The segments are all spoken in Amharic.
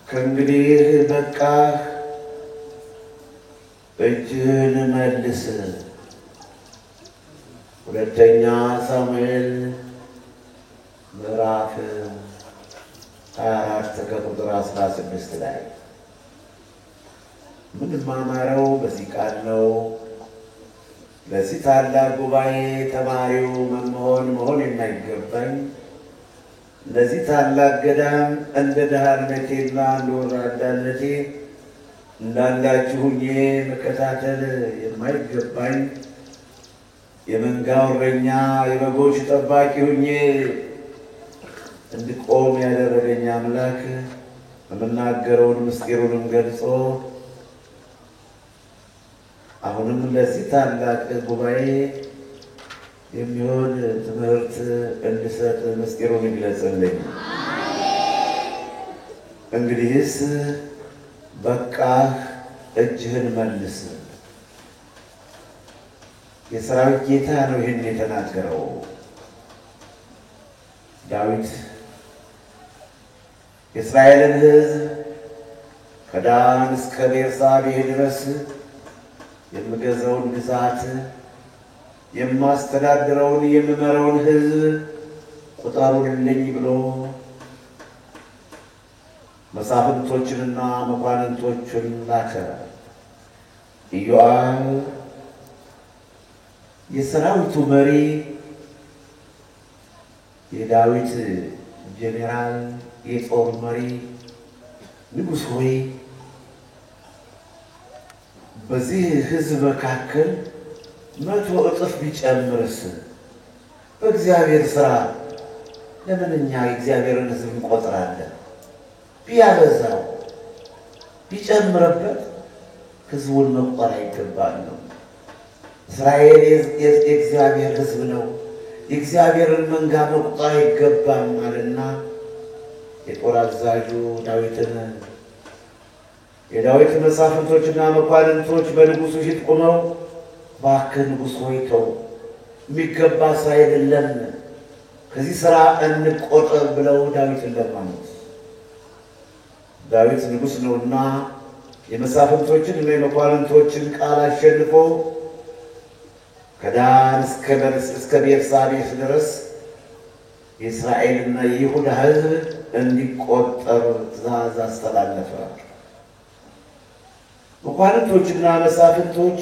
ከእንግዲህ በቃ እጅህን መልስ። ሁለተኛ ሳሙኤል ምዕራፍ 24 ከቁጥር 16 ላይ ምን ማማረው በዚህ ቃል ነው። ለዚህ ታላቅ ጉባኤ ተማሪው መሆን የማይገባኝ ለዚህ ታላቅ ገዳም እንደ ደሃነቴና እንደወራዳነቴ እንዳላችሁ ሆኜ መከታተል የማይገባኝ የመንጋው እረኛ የበጎች ጠባቂ ሆኜ እንድቆም ያደረገኝ አምላክ የምናገረውን ምስጢሩንም ገልጾ አሁንም ለዚህ ታላቅ ጉባኤ የሚሆን ትምህርት እንድሰጥ ምስጢሩን ይግለጽልኝ። እንግዲህስ በቃ እጅህን መልስ። የሰራዊት ጌታ ነው ይህን የተናገረው። ዳዊት የእስራኤልን ሕዝብ ከዳን እስከ ቤርሳቤህ ድረስ የምገዛውን ግዛት የማስተዳድረውን የምመራውን ሕዝብ ቁጠሩልኝ ብሎ መሳፍንቶችንና መኳንንቶችን ላከ። ኢዮአብ የሰራዊቱ መሪ የዳዊት ጄኔራል የጦር መሪ ንጉሥ ሆይ በዚህ ሕዝብ መካከል 100 እጥፍ ቢጨምርስ በእግዚአብሔር ሥራ ለምን እኛ የእግዚአብሔርን ሕዝብ እንቆጥራለን? ቢያበዛው ቢጨምርበት ሕዝቡን መቁጠር አይገባንም። እስራኤል የእግዚአብሔር ሕዝብ ነው፣ የእግዚአብሔርን መንጋ መቁጠር አይገባም አለና የጦር አዛዡ ዳዊትን የዳዊት መሳፍንቶችና መኳንንቶች በንጉሡ ፊት ቆመው እባክህ ንጉሥ ሆይ ተው፣ የሚገባ ሥራ አይደለም፣ ከዚህ ሥራ እንቆጠብ ብለው ዳዊትን ለመኑት። ዳዊት ንጉሥ ነውና የመሳፍንቶችን እና የመኳንንቶችን ቃል አሸንፎ ከዳን እስከ ቤርሳቤህ ድረስ የእስራኤልና የይሁዳ ሕዝብ እንዲቆጠር ትእዛዝ አስተላለፈ። መኳንንቶችና መሳፍንቶች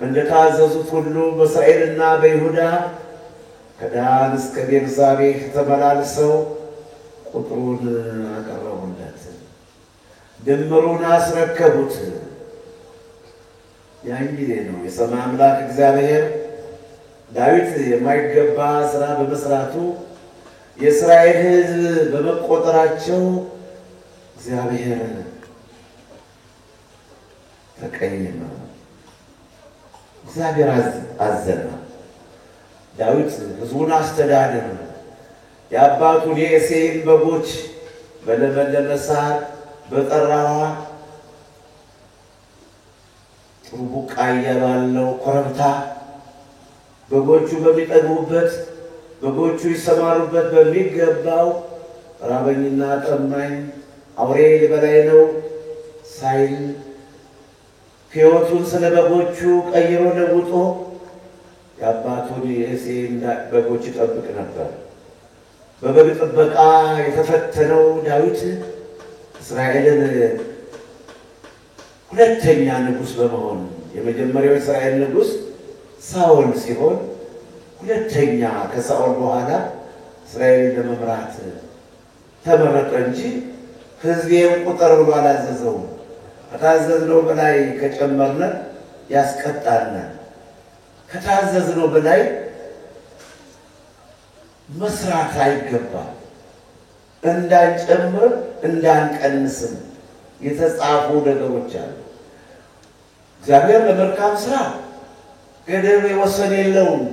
እንደታዘዙት ሁሉ በእስራኤልና በይሁዳ ከዳን እስከ ቤርሳቤህ ተመላልሰው ቁጥሩን አቀረቡለት፣ ድምሩን አስረከቡት። ያን ጊዜ ነው የሰማይ አምላክ እግዚአብሔር ዳዊት የማይገባ ሥራ በመስራቱ የእስራኤል ሕዝብ በመቆጠራቸው እግዚአብሔር ተቀየመ። እግዚአብሔር አዘነ። ዳዊት ሕዝቡን አስተዳደረ። የአባቱን የእሴይን በጎች በለመለመ ሳር በጠራ ውኃ ጥሩ ቡቃያ ባለው ኮረብታ በጎቹ በሚጠግቡበት በጎቹ ይሰማሩበት በሚገባው ራበኝና ጠማኝ አውሬ ሊበላኝ ነው ሳይል ሕይወቱን ስለ በጎቹ ቀይሮ ለውጦ የአባቱን የእሴይን በጎች ይጠብቅ ነበር። በበግ ጥበቃ የተፈተነው ዳዊት እስራኤልን ሁለተኛ ንጉሥ በመሆን የመጀመሪያው እስራኤል ንጉሥ ሳኦል ሲሆን ሁለተኛ ከሳኦል በኋላ እስራኤልን ለመምራት ተመረጠ እንጂ ሕዝቤን ቁጠር ብሎ አላዘዘውም። ከታዘዝነው በላይ ከጨመርነ ያስቀጣናል። ከታዘዝነው በላይ መስራት አይገባም። እንዳንጨምር እንዳንቀንስም የተጻፉ ነገሮች አሉ። እግዚአብሔር ለመልካም ስራ ገደብ ወሰን የለውም።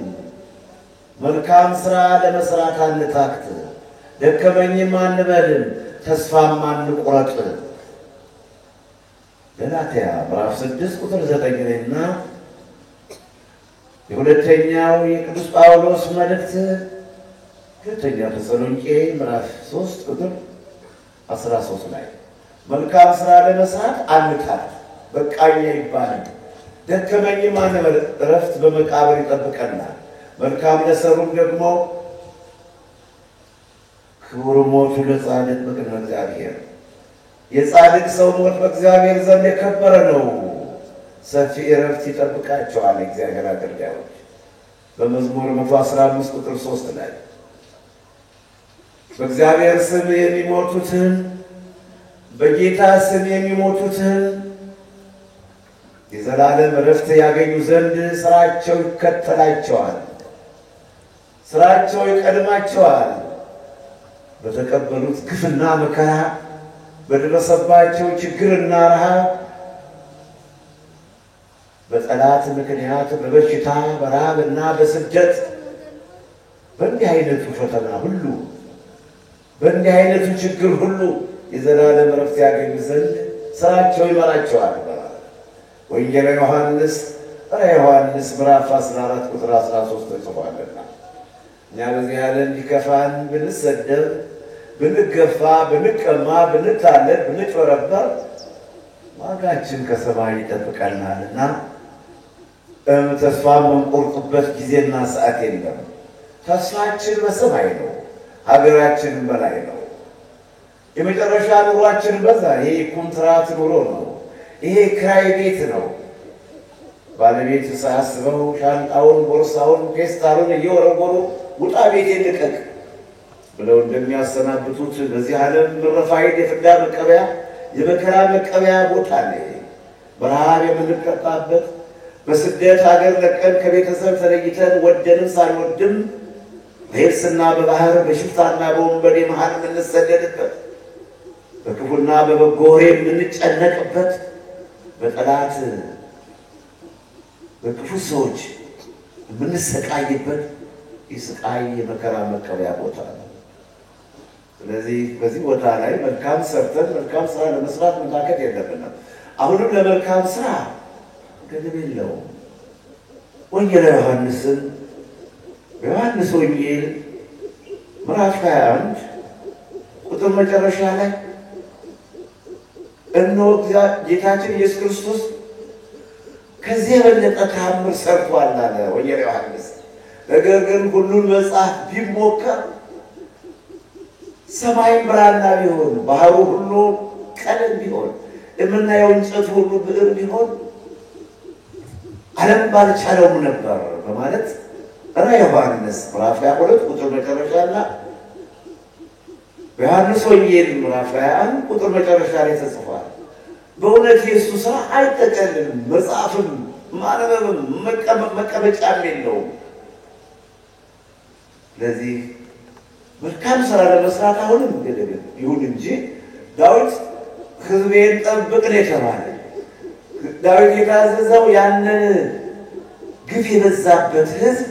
መልካም ስራ ለመስራት አንታክት፣ ደከመኝም አንበል፣ ተስፋም አንቁረጥ። ገላትያ ምዕራፍ 6 ቁጥር 9 ላይና የሁለተኛው የቅዱስ ጳውሎስ መልእክት ሁለተኛ ተሰሎንቄ ምዕራፍ 3 ቁጥር 13 ላይ መልካም ስራ ለመስራት አንታክት፣ በቃኝ ይባላል። ደከመኝም አንበል፣ እረፍት በመቃብር ይጠብቀናል። መልካም ለሰሩም ደግሞ ክቡር ሞቱ ለጻድቅ በቅድመ እግዚአብሔር። የጻድቅ ሰው ሞት በእግዚአብሔር ዘንድ የከበረ ነው። ሰፊ እረፍት ይጠብቃቸዋል እግዚአብሔር አገልጋዮች። በመዝሙር 115 ቁጥር 3 ላይ በእግዚአብሔር ስም የሚሞቱትን በጌታ ስም የሚሞቱትን የዘላለም እረፍት ያገኙ ዘንድ ስራቸው ይከተላቸዋል፣ ስራቸው ይቀድማቸዋል። በተቀበሉት ግፍና መከራ በደረሰባቸው ችግርና ረሃብ በጠላት ምክንያት በበሽታ በረሃብና በስደት በእንዲህ አይነቱ ፈተና ሁሉ በእንዲህ አይነቱ ችግር ሁሉ የዘላለም እረፍት ያገኙ ዘንድ ስራቸው ይመራቸዋል። ወንጌለ ዮሐንስ ዮሐንስ ምዕራፍ 14 ቁጥር 13 ተጽፏልና እኛ በዚህ ዓለም ቢከፋን ብንሰደብ ብንገፋ ብንቀማ ብንታለል ብንጭበረበር ዋጋችን ከሰማይ ይጠብቀናልና ተስፋ የምንቆርጥበት ጊዜና ሰዓት የለም። ተስፋችን በሰማይ ነው፣ ሀገራችን በላይ ነው። የመጨረሻ ኑሯችን በዛ ይሄ ኮንትራት ኑሮ ነው። ይሄ ክራይ ቤት ነው። ባለቤት ሳያስበው ሻንጣውን ቦርሳውን ፔስታሉን እየወረወሩ ውጣ ቤቴን ልቀቅ ብለው እንደሚያሰናብቱት በዚህ ዓለም መረፋይድ የፍዳ መቀበያ የመከራ መቀበያ ቦታ ነው። በረሃብ የምንቀጣበት በስደት ሀገር ለቀን ከቤተሰብ ተለይተን ወደንም ሳንወድም በየብስና በባህር በሽፍታና በወንበዴ መሃል የምንሰደድበት በክፉና በበጎ ወሬ የምንጨነቅበት በጠላት በክፉ ሰዎች የምንሰቃይበት የስቃይ የመከራ መቀበያ ቦታ ነው። ስለዚህ በዚህ ቦታ ላይ መልካም ሰርተን መልካም ስራ ለመስራት መታከት የለብንም። አሁንም ለመልካም ስራ ገደብ የለውም። ወንጌለ ዮሐንስን በዮሐንስ ወንጌል ምዕራፍ 21 ቁጥር መጨረሻ ላይ እነሆ ጌታችን ኢየሱስ ክርስቶስ ከዚህ የበለጠ ተአምር ሰርቷል አለ ወንጌለ ዮሐንስ። ነገር ግን ሁሉን መጽሐፍ ቢሞከር ሰማይ ብራና ቢሆን ባህሩ ሁሉ ቀለም ቢሆን የምናየው እንጨት ሁሉ ብዕር ቢሆን ዓለም ባልቻለውም ነበር በማለት ራዕየ ዮሐንስ ምዕራፍ 22 ቁጥር መጨረሻና በዮሐንስ ወንጌል ምዕራፍ 21 ቁጥር መጨረሻ ላይ ተጽፏል። በእውነት የእሱ ስራ አይጠቀልልም፣ መጽሐፍም ማንበብም መቀመጫም የለውም። ስለዚህ መልካም ስራ ለመስራት አሁንም ገደብ ይሁን እንጂ ዳዊት ሕዝቤን ጠብቅ ነው የተባለ። ዳዊት የታዘዘው ያንን ግፍ የበዛበት ሕዝብ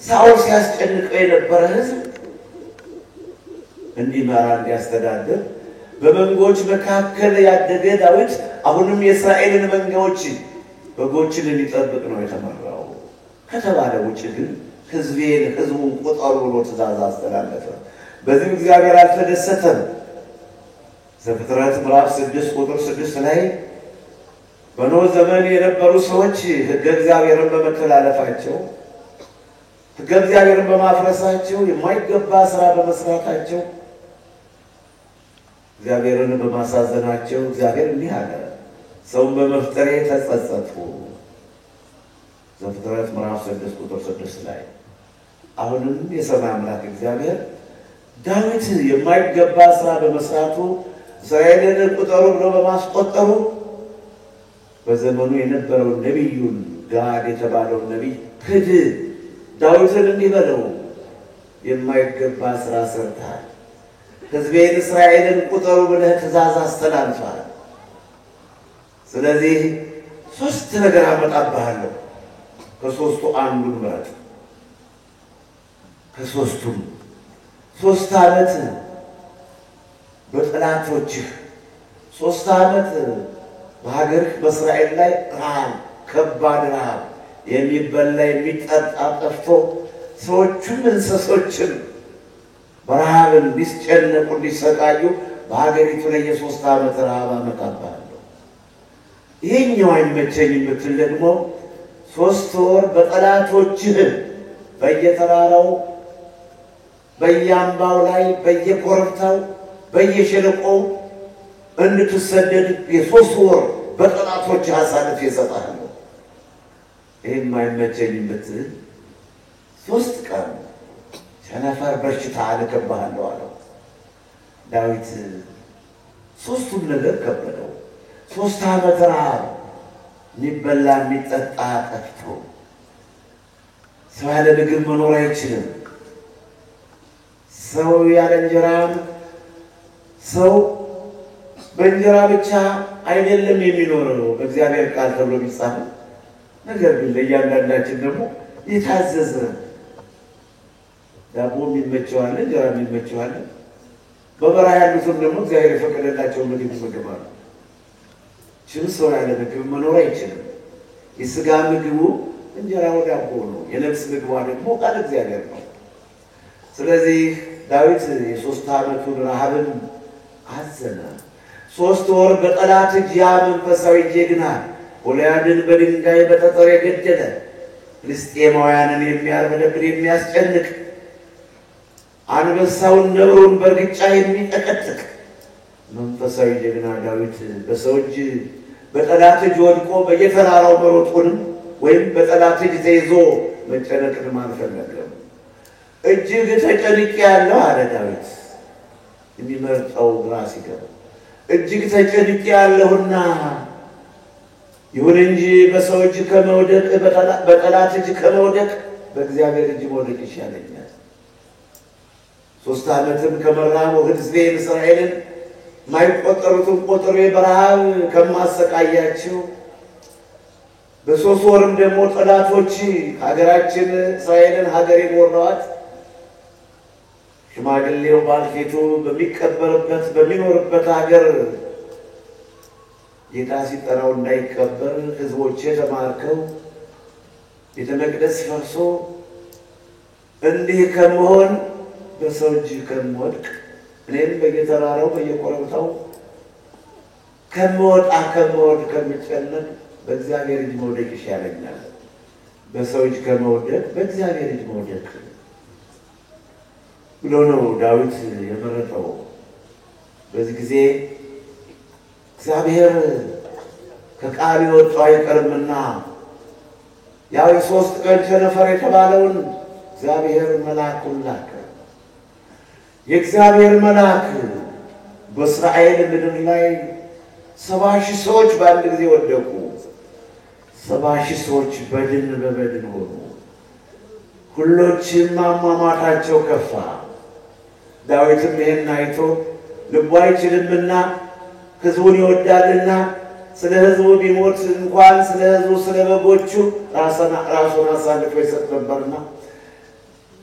ሳኦል ሲያስጨንቀው የነበረ ሕዝብ እንዲመራ እንዲያስተዳድር በመንጎች መካከል ያደገ ዳዊት አሁንም የእስራኤልን መንጋዎች በጎችን እንዲጠብቅ ነው የተመራው። ከተባለ ውጭ ግን ሕዝቡን ቁጠሩ ብሎ ትእዛዝ አስተላለፈ። በዚህ እግዚአብሔር አልተደሰተም። ዘፍጥረት ምዕራፍ 6 ቁጥር 6 ላይ በኖህ ዘመን የነበሩ ሰዎች ሕገ እግዚአብሔርን በመተላለፋቸው ሕገ እግዚአብሔርን በማፍረሳቸው የማይገባ ስራ በመስራታቸው እግዚአብሔርን በማሳዘናቸው እግዚአብሔር እንዲህ አለ፣ ሰውን በመፍጠሬ ተጸጸቱ። ዘፍጥረት ምዕራፍ 6 ቁጥር 6 ላይ አሁንም የሰማይ አምላክ እግዚአብሔር ዳዊት የማይገባ ስራ በመስራቱ እስራኤልን ቁጠሩ ብሎ በማስቆጠሩ በዘመኑ የነበረው ነቢዩን ጋድ የተባለው ነቢይ ክድ ዳዊትን እንዲህ በለው፣ የማይገባ ስራ ሰርተሃል፣ ሕዝቤን እስራኤልን ቁጠሩ ብለህ ትእዛዝ አስተላልፈሃል። ስለዚህ ሶስት ነገር አመጣብሃለሁ ከሶስቱ አንዱን ምረጥ ከሶስቱም 3 ዓመት በጠላቶችህ 3 ዓመት በሀገርህ በእስራኤል ላይ ረሃብ ከባድ ረሃብ የሚበላ የሚጠጣ ጠፍቶ ሰዎችም እንስሶችም በረሃብ እንዲጨነቁ እንዲሰቃዩ በሀገሪቱ ላይ የ3 ዓመት ረሃብ አመጣብሃለሁ። ይህኛው አይመቸኝም ብትል ደግሞ 3 ወር በጠላቶችህ በየተራራው በየአምባው ላይ በየኮረብታው በየሸለቆው እንድትሰደድ የ3 ወር በጠላቶችህ አሳልፌ እሰጥሃለሁ። ይህም አይመቸኝም ብትል 3 ቀን ቸነፈር በሽታ አልከብሃለሁ አለው። ዳዊት 3ቱም ነገር ከበደው። 3 ዓመት ረሃብ የሚበላ የሚጠጣ ጠፍቶ ሰው ያለ ምግብ መኖር አይችልም። ሰው ያለ እንጀራ ሰው በእንጀራ ብቻ አይደለም የሚኖረው በእግዚአብሔር ቃል ተብሎ ቢጻፍ ነገር ግን ለእያንዳንዳችን ደግሞ የታዘዘ ዳቦ የሚመቸዋል እንጀራ የሚመቸዋል በበረሃ ያሉትም ደግሞ እግዚአብሔር የፈቀደላቸው ምግብ ይመገባሉ። ሰው ያለ ምግብ መኖር አይችልም። የሥጋ ምግቡ እንጀራው ዳቦ ነው። የነፍስ ምግቧ ደግሞ ቃል እግዚአብሔር ነው። ስለዚህ ዳዊት የ3 ዓመቱን ረሃብን አዘነ። 3 ወር በጠላት እጅ ያ መንፈሳዊ ጀግና ጎልያድን በድንጋይ በጠጠር የገደለ ፍልስጤማውያንን የሚያርበደብር የሚያስጨንቅ አንበሳውን ነብሩን በርግጫ የሚጠቀጥቅ መንፈሳዊ ጀግና ዳዊት በሰው እጅ በጠላት እጅ ወድቆ በየተራራው መሮጡንም ወይም በጠላት እጅ ተይዞ መጨነቅንም አልፈለገም። እጅግ ተጨንቄያለሁ አለ ዳዊት የሚመርጠው ግራ ሲገባ እጅግ ተጨንቄያለሁና ይሁን እንጂ በሰው እጅ ከመውደቅ በጠላት እጅ ከመውደቅ በእግዚአብሔር እጅ መውደቅ ይሻለኛል። 3 ዓመትም ከመራብ ሕዝቤን እስራኤልን ማይቆጠሩትን ቆጥሬ በረሃብ ከማሰቃያቸው በ3 ወርም ደግሞ ጠላቶች ሀገራችን እስራኤልን ሀገሬን ወረዋት ሽማግሌው ባልቴቱ በሚቀበርበት በሚኖርበት ሀገር ጌታ ሲጠራው እንዳይቀበር ሕዝቦቼ ተማርከው ቤተ መቅደስ ፈርሶ እንዲህ ከመሆን በሰው እጅ ከምወድቅ እኔም በየተራራው በየኮረብታው ከምወድቅ ከምጨነቅ በእግዚአብሔር እጅ መውደቅ ይሻለኛል። በሰው እጅ ከመውደቅ በእግዚአብሔር እጅ መውደቅ ብሎ ነው ዳዊት የመረጠው። በዚህ ጊዜ እግዚአብሔር ከቃል የወጣው አይቀርምና ያው የ3 ቀን ቸነፈር የተባለውን እግዚአብሔር መልአኩን ላከ። የእግዚአብሔር መልአክ በእስራኤል ምድር ላይ 70,000 ሰዎች በአንድ ጊዜ ወደቁ። 70,000 ሰዎች በድን በበድን ሆኑ። ሁሎችም አሟሟታቸው ከፋ። ዳዊትም ይሄን አይቶ ልቡ አይችልምና ሕዝቡን ይወዳልና ስለ ሕዝቡ ቢሞት እንኳን ስለ ሕዝቡ ስለ በጎቹ ራሱን አሳልፎ ይሰጥ ነበርና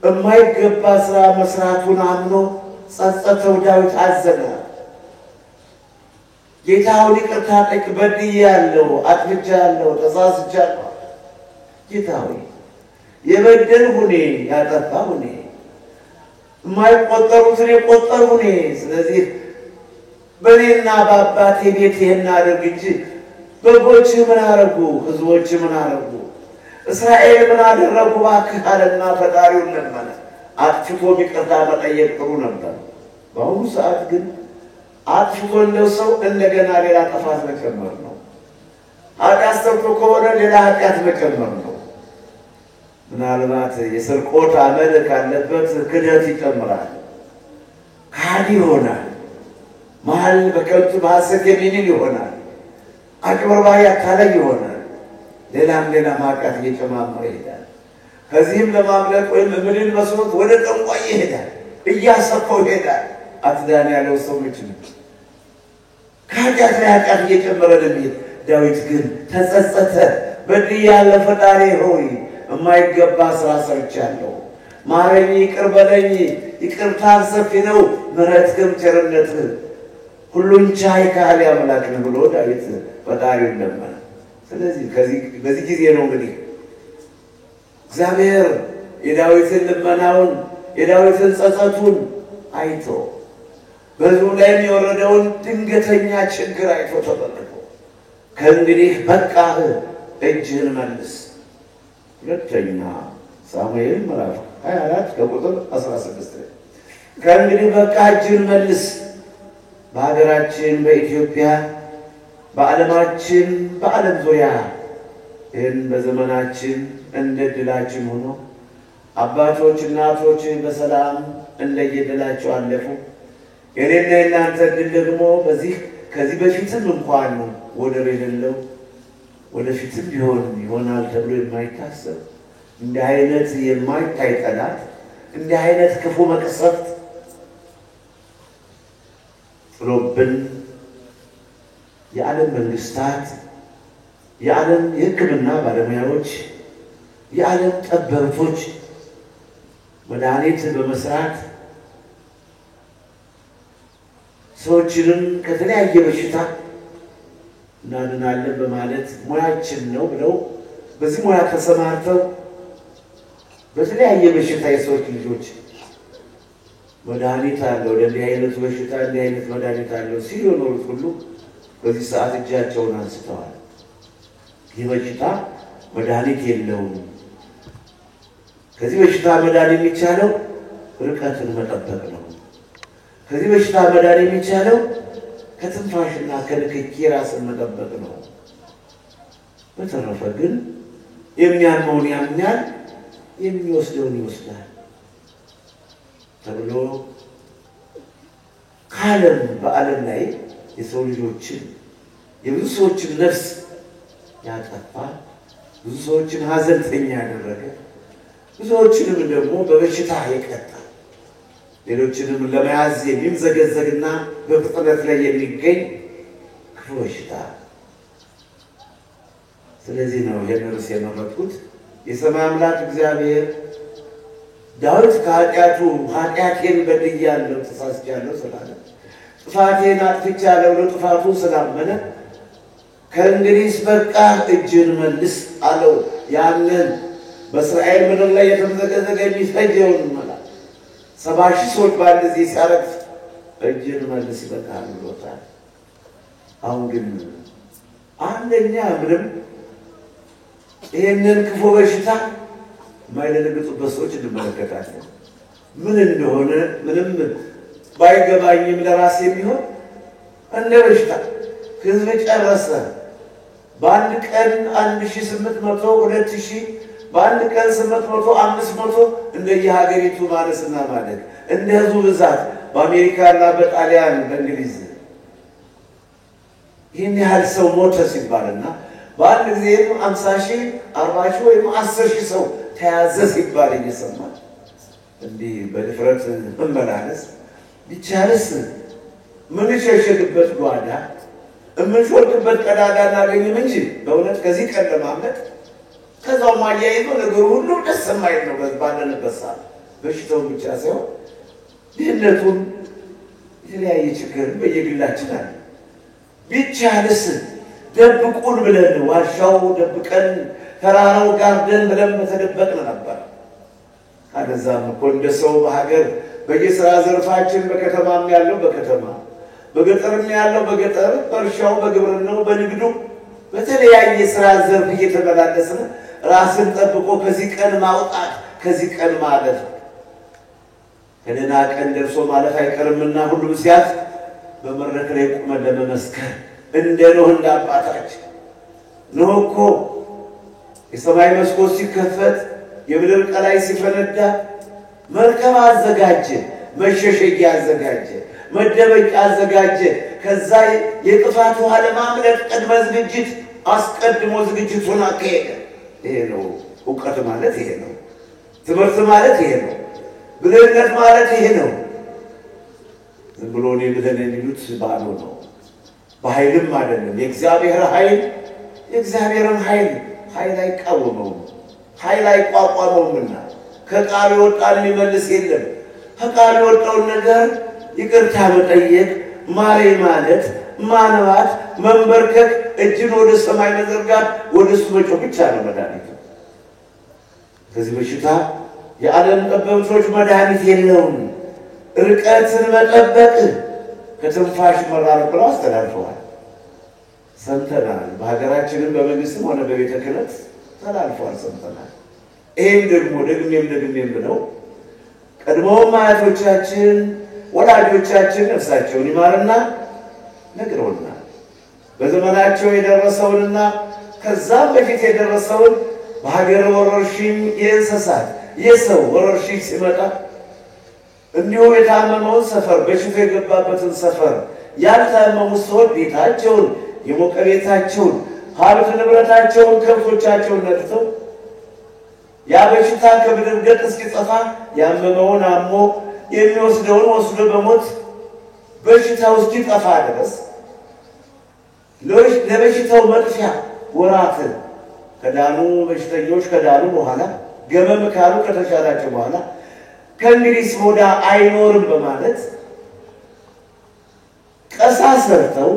የማይገባ ስራ መስራቱን አምኖ ጸጸተው። ዳዊት አዘነ። ጌታውን ይቅርታ ጠይቅ፣ በድያለሁ፣ አጥፍቻለሁ፣ ተሳስቻለሁ። ጌታ ሆይ የበደልሁ እኔ ያጠፋሁ እኔ የማይቆጠሩትን የቆጠርሁ እኔ። ስለዚህ በእኔና በአባቴ ቤት ይህን አድርግ እንጂ በጎችህ ምን አረጉ? ሕዝቦችህ ምን አረጉ? እስራኤል ምን አደረጉ? እባክህ አለና ፈጣሪውን ለመነ። አጥፍቶ ይቅርታ መጠየቅ ጥሩ ነበር። በአሁኑ ሰዓት ግን አጥፍቶ እንደው ሰው እንደገና ሌላ ጥፋት መጨመር ነው። ኃጢአት ሰርቶ ከሆነ ሌላ ኃጢአት መጨመር ነው። ምናልባት የስርቆት አመል ካለበት ክደት ይጨምራል፣ ካዲ ይሆናል፣ መሀል በከንቱ በሐሰት የሚምል ይሆናል፣ አጭበርባሪ አታላይ ይሆናል። ሌላም ኃጢአት እየጨማመረ ይሄዳል። ከዚህም ለማምለጥ ወይም ምድን መስሎት ወደ ጠንቋይ ይሄዳል፣ እያሰፋው ይሄዳል። አትዳን ያለው ሰው ምንጭ ነው። ከኃጢአት ላይ ኃጢአት እየጨመረ ለሚሄድ ዳዊት ግን ተጸጸተ። በድያለሁ ፈጣሪ ሆይ የማይገባ ስራ ሰርቻለሁ፣ ማረኝ፣ ይቅር በለኝ። ይቅርታህ ሰፊ ነው፣ ምሕረትህም ቸርነትህ ሁሉን ቻይ ካህል አምላክ ነው ብሎ ዳዊት ፈጣሪውን ለመነ። ስለዚህ በዚህ ጊዜ ነው እንግዲህ እግዚአብሔር የዳዊትን ልመናውን የዳዊትን ጸጸቱን አይቶ በሕዝቡ ላይ የወረደውን ድንገተኛ ችግር አይቶ ተመልክቶ ከእንግዲህ በቃህ እጅህን መልስ። ሁለተኛ ሳሙኤል ምዕራፍ 24 ከቁጥር 16 ላይ ከእንግዲህ በቃ እጅህን መልስ። በሀገራችን በኢትዮጵያ በዓለማችን በዓለም ዙሪያ ይህን በዘመናችን እንደ ድላችን ሆኖ አባቶች እናቶች በሰላም እንደየድላቸው አለፉ። የኔና የናንተ ድል ደግሞ ከዚህ በፊትም እንኳን ወደር የሌለው ወደፊትም ቢሆን ይሆናል ተብሎ የማይታሰብ እንዲህ አይነት የማይታይ ጠላት እንዲህ አይነት ክፉ መቅሰፍት ጥሎብን የዓለም መንግስታት የዓለም የሕክምና ባለሙያዎች የዓለም ጠበብቶች መድኃኒት በመስራት ሰዎችንም ከተለያየ በሽታ እናድናለን በማለት ሙያችን ነው ብለው በዚህ ሙያ ተሰማርተው በተለያየ በሽታ የሰዎች ልጆች መድኃኒት አለው ለእንዲህ አይነት በሽታ እንዲህ አይነት መድኃኒት አለው ሲሉ የኖሩት ሁሉ በዚህ ሰዓት እጃቸውን አንስተዋል። ይህ በሽታ መድኃኒት የለውም። ከዚህ በሽታ መዳን የሚቻለው ርቀትን መጠበቅ ነው። ከዚህ በሽታ መዳን የሚቻለው ከትንፋሽና ከንክኪ ራስን መጠበቅ ነው። በተረፈ ግን የሚያመውን ያምኛል፣ የሚወስደውን ይወስዳል ተብሎ ከዓለም በዓለም ላይ የሰው ልጆችን የብዙ ሰዎችን ነፍስ ያጠፋ ብዙ ሰዎችን ሀዘንተኛ ያደረገ ብዙዎችንም ደግሞ በበሽታ የቀጣ ሌሎችንም ለመያዝ የሚምዘገዘግና በፍጥነት ላይ የሚገኝ ክፉ በሽታ። ስለዚህ ነው ይህን ርዕስ የመረጥኩት። የሰማይ አምላክ እግዚአብሔር ዳዊት ኃጢአቴን በድያለሁ ተሳስቻለሁ ስላለ ጥፋቴን አጥፍቻለሁ ለጥፋቱ ስላመነ ከእንግዲህ በቃ እጅህን መልስ አለው። ያንን በእስራኤል ምድር ላይ የተመዘገዘገ የሚፈጀውን መልአክ 70,000 ሰዎች በአንድ ጊዜ ሲያረግፍ እጅህን መልስ ይበቃል ብሎታል። አሁን ግን አንደኛ ምንም ይህንን ክፉ በሽታ የማይደነግጡበት ሰዎች እንመለከታለን። ምን እንደሆነ ምንም ባይገባኝም ለራሴ የሚሆን እንደ በሽታ ሕዝብ ጨረሰ። በአንድ ቀን 1800 2000 በአንድ ቀን 800 500 እንደየሀገሪቱ ማለስና ማለት እንደ ሕዝቡ ብዛት በአሜሪካና በጣሊያን በእንግሊዝ ይህን ያህል ሰው ሞተ ሲባልና በአንድ ጊዜም 50,000 40,000 ወይም 10,000 ሰው ተያዘ ሲባል እየሰማን እንዲህ በድፍረት መመላለስ ቢቻልስ ምን ሸሸግበት ጓዳ እምንሾልክበት ቀዳዳ እናገኝም እንጂ በእውነት ከዚህ ቀን ለማምለጥ ከዛው ማያይዞ ነገሩ ሁሉ ደስ የማይል ነው። ባለንበት ሰዓት በሽታውን ብቻ ሳይሆን ድህነቱን የተለያየ ችግር በየግላችን አለ። ቢቻልስ ደብቁን ብለን ዋሻው ደብቀን ተራራው ጋርደን ብለን በተደበቅን ነበር። ካለዛም እኮ እንደ ሰው በሀገር በየሥራ ዘርፋችን በከተማም ያለው በከተማ በገጠርም ያለው በገጠር በእርሻው በግብርናው በንግዱ በተለያየ ሥራ ዘርፍ እየተመላለስን ራስን ጠብቆ ከዚህ ቀን ማውጣት ከዚህ ቀን ማለፍ ከደህና ቀን ደርሶ ማለፍ አይቀርምና ሁሉም ሲያት በመድረክ ላይ ቁመን ለመመስከር እንደ ኖህ እንደ አባታችን ኖህ እኮ የሰማይ መስኮት ሲከፈት የምድር ቀላይ ሲፈነዳ መርከብ አዘጋጀ፣ መሸሸጊያ አዘጋጀ፣ መደበቂያ አዘጋጀ። ከዛ የጥፋት ውሃ ለማምለጥ ቅድመ ዝግጅት አስቀድሞ ዝግጅቱን አካሄደ። ይሄ ነው እውቀት ማለት፣ ይሄ ነው ትምህርት ማለት፣ ይሄ ነው ብልህነት ማለት፣ ይሄ ነው። ዝም ብሎ እኔ ብለን የሚሉት ባዶ ነው። በኃይልም አይደለም የእግዚአብሔር ኃይል አይቃወመውም ኃይል አይቋቋመውምና ከቃሉ ወጣን ሊመልስ የለም ከቃሉ ወጣውን ነገር ይቅርታ መጠየቅ ማሬ ማለት ማንባት መንበርከክ እጅን ወደ ሰማይ መዘርጋት ወደሱ መጮህ ብቻ ነው መድኃኒቱ ከዚህ በሽታ የዓለም ጠበብቶች መድኃኒት የለውም ርቀትን መጠበቅ ከትንፋሽ መራራቅ ብለው አስተላልፈዋል ሰምተናል በሀገራችንም በመንግስትም ሆነ በቤተ ክህነት ተላልፈዋል ሰምተናል ይሄም ደግሞ ደግሜም ብለው ቀድሞውም አያቶቻችን ወላጆቻችን ነፍሳቸውን ይማርና ነግረውናል በዘመናቸው የደረሰውንና ከዛም በፊት የደረሰውን በሀገር ወረርሽኝ የእንስሳት የሰው ወረርሽኝ ሲመጣ እንዲሁ የታመመውን ሰፈር በሽታ የገባበትን ሰፈር ያልታመሙ ሰዎች ቤታቸውን የሞቀ ቤታቸውን ሀብት ንብረታቸውን ከብቶቻቸውን ነድተው ያ በሽታ ከምድር ገጽ እስኪጠፋ ያመመውን አሞ የሚወስደውን ወስዶ በሞት በሽታው እስኪጠፋ ድረስ ለበሽታው መጥፊያ ወራትን ከዳኑ በሽተኞች ከዳኑ በኋላ ገመም ካሉ ከተሻላቸው በኋላ ከእንግዲህ ወዳ አይኖርም በማለት ቀሳ ሰርተው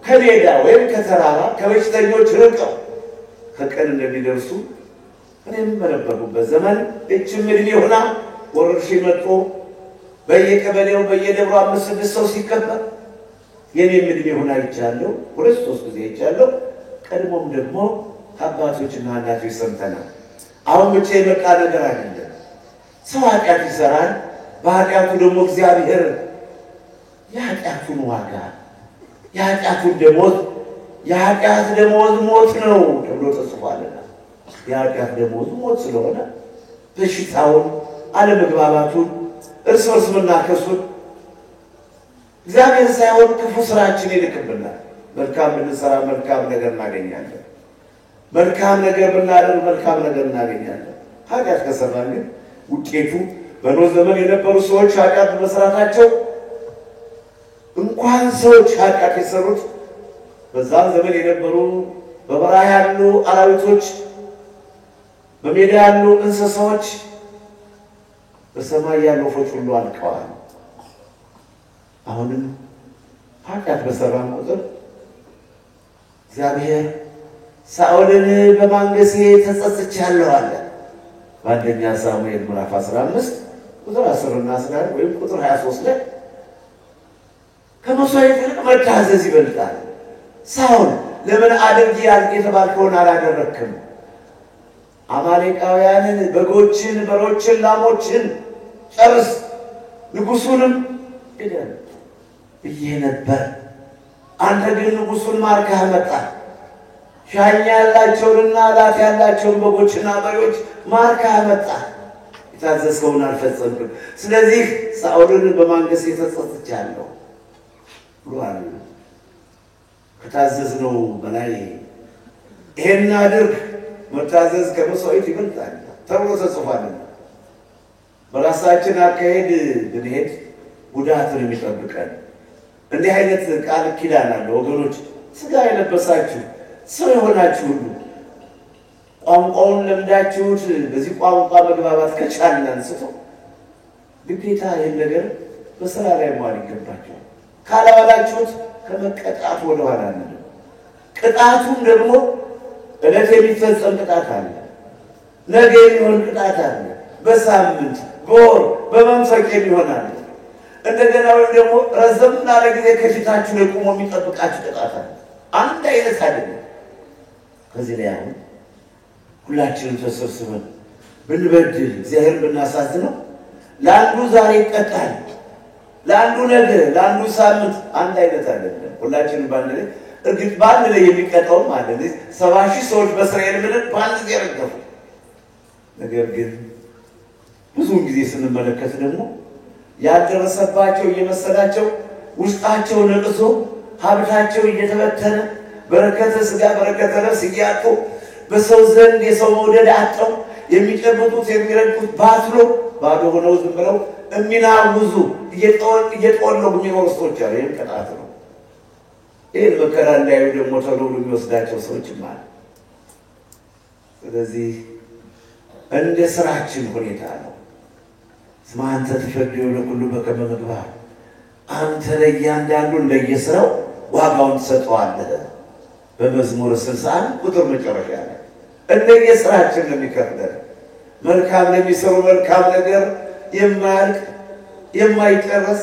ከሜዳ ወይም ከተራራ ከበሽተኞች ርቀው ከቀን እንደሚደርሱ እኔም በነበርኩበት ዘመን እችም እድሜ ሆና ወረርሽኝ መጥቶ በየቀበሌው በየደብሩ 5-6 ሰው ሲከበር የኔም እድሜ ሆና ይቻለው 2-3 ጊዜ ይቻለው ቀድሞም ደግሞ አባቶችና እናቶች ሰምተናል አሁን ብቻ የመጣ ነገር አይደለም ሰው ኃጢአት ይሰራል በኃጢአቱ ደግሞ እግዚአብሔር የኃጢአቱን ዋጋ የኃጢአቱን ደሞዝ የኃጢአት ደሞዝ ሞት ነው ተብሎ ተጽፏልና የኃጢአት ደሞዝ ሞት ስለሆነ በሽታውን አለመግባባቱን እርስ በርስ መናከሱን እግዚአብሔር ሳይሆን ክፉ ስራችን ይልክብናል መልካም ብንሰራ መልካም ነገር እናገኛለን መልካም ነገር ብናደርግ መልካም ነገር እናገኛለን ኃጢአት ከሰራን ግን ውጤቱ በኖህ ዘመን የነበሩ ሰዎች ኃጢአት በመስራታቸው እንኳን ሰዎች ኃጢአት የሰሩት በዛን ዘመን የነበሩ በበረሃ ያሉ አራዊቶች በሜዳ ያሉ እንስሳዎች በሰማይ ያሉ ወፎች ሁሉ አልቀዋል አሁንም ኃጢአት በሰራን ቁጥር እግዚአብሔር ሳኦልን በማንገሴ ተጸጽቻለሁ አለ በአንደኛ ሳሙኤል ምዕራፍ 15 ቁጥር 10 እና 11 ወይም ቁጥር 23 ላይ ከመሥዋዕት ይልቅ መታዘዝ ይበልጣል ሳኦል ለምን አድርጊ የተባልከውን አላደረክም አማሌቃውያንን በጎችን በሮችን ላሞችን ጨርስ ንጉሱንም ይደል ብዬ ነበር አንተ ግን ንጉሱን ማርከህ መጣ ሻኛ ያላቸውንና ላት ያላቸውን በጎችና በሬዎች ማርከህ መጣ የታዘዝከውን አልፈጸምክም ስለዚህ ሳኦልን በማንገሴ ተጸጽቻለሁ ብሏል ከታዘዝነው በላይ ይሄን አድርግ መታዘዝ ከመሥዋዕት ይበልጣል ተብሎ ተጽፏልና በራሳችን አካሄድ ብንሄድ ጉዳትን የሚጠብቀን እንዲህ አይነት ቃል ኪዳን አለ ወገኖች ስጋ የለበሳችሁ ሰው የሆናችሁ ሁሉ ቋንቋውን ለምዳችሁት በዚህ ቋንቋ መግባባት ከቻልን አንስቶ ግዴታ ይህን ነገር በስራ ላይ መዋል ይገባችኋል ካላዋላችሁት ከመቀጣት ወደ ኋላ ነው ቅጣቱም ደግሞ እለት የሚፈጸም ቅጣት አለ ነገ የሚሆን ቅጣት አለ በሳምንት በወር በመንፈቅ የሚሆን አለ እንደገና ወይም ደግሞ ረዘም ላለ ጊዜ ከፊታችሁ ላይ ቆሞ የሚጠብቃችሁ ቅጣት አለ አንድ አይነት አይደለም ከዚህ ላይ አሁን ሁላችንም ተሰብስበን ብንበድል እግዚአብሔር ብናሳዝነው ለአንዱ ዛሬ ይቀጣል ለአንዱ ነገ ለአንዱ ሳምንት አንድ አይነት አይደለም ሁላችንም ባንለ እርግጥ ባንለ ላይ የሚቀጣው ማለት 70,000 ሰዎች በእስራኤል ምድር ባንድ ጊዜ ረገፉ ነገር ግን ብዙ ጊዜ ስንመለከት ደግሞ ያደረሰባቸው እየመሰላቸው ውስጣቸው ነቅሶ ሀብታቸው እየተበተነ በረከተ ስጋ በረከተ ነፍስ እያጡ በሰው ዘንድ የሰው መውደድ አጥተው የሚጨብጡት የሚረግጡት ባትሎ ባዶ ሆነው ዝም ብለው የሚናውዙ እየጦለጉ የሚኖሩ ሰዎች አሉ ይህም ቅጣት ነው ይህን መከራ እንዳዩ ደግሞ ቶሎ የሚወስዳቸው ሰዎችም አሉ። ስለዚህ እንደ ስራችን ሁኔታ ነው። እስመ አንተ ትፈርድ ለኩሉ በከመ ምግባር፣ አንተ ለእያንዳንዱ እንደየስራው ዋጋውን ትሰጠዋለህ። በመዝሙር 61 ቁጥር መጨረሻ ላይ እንደየስራችን ነው የሚከፍለን። መልካም ለሚሰሩ መልካም ነገር የማያልቅ የማይጨረስ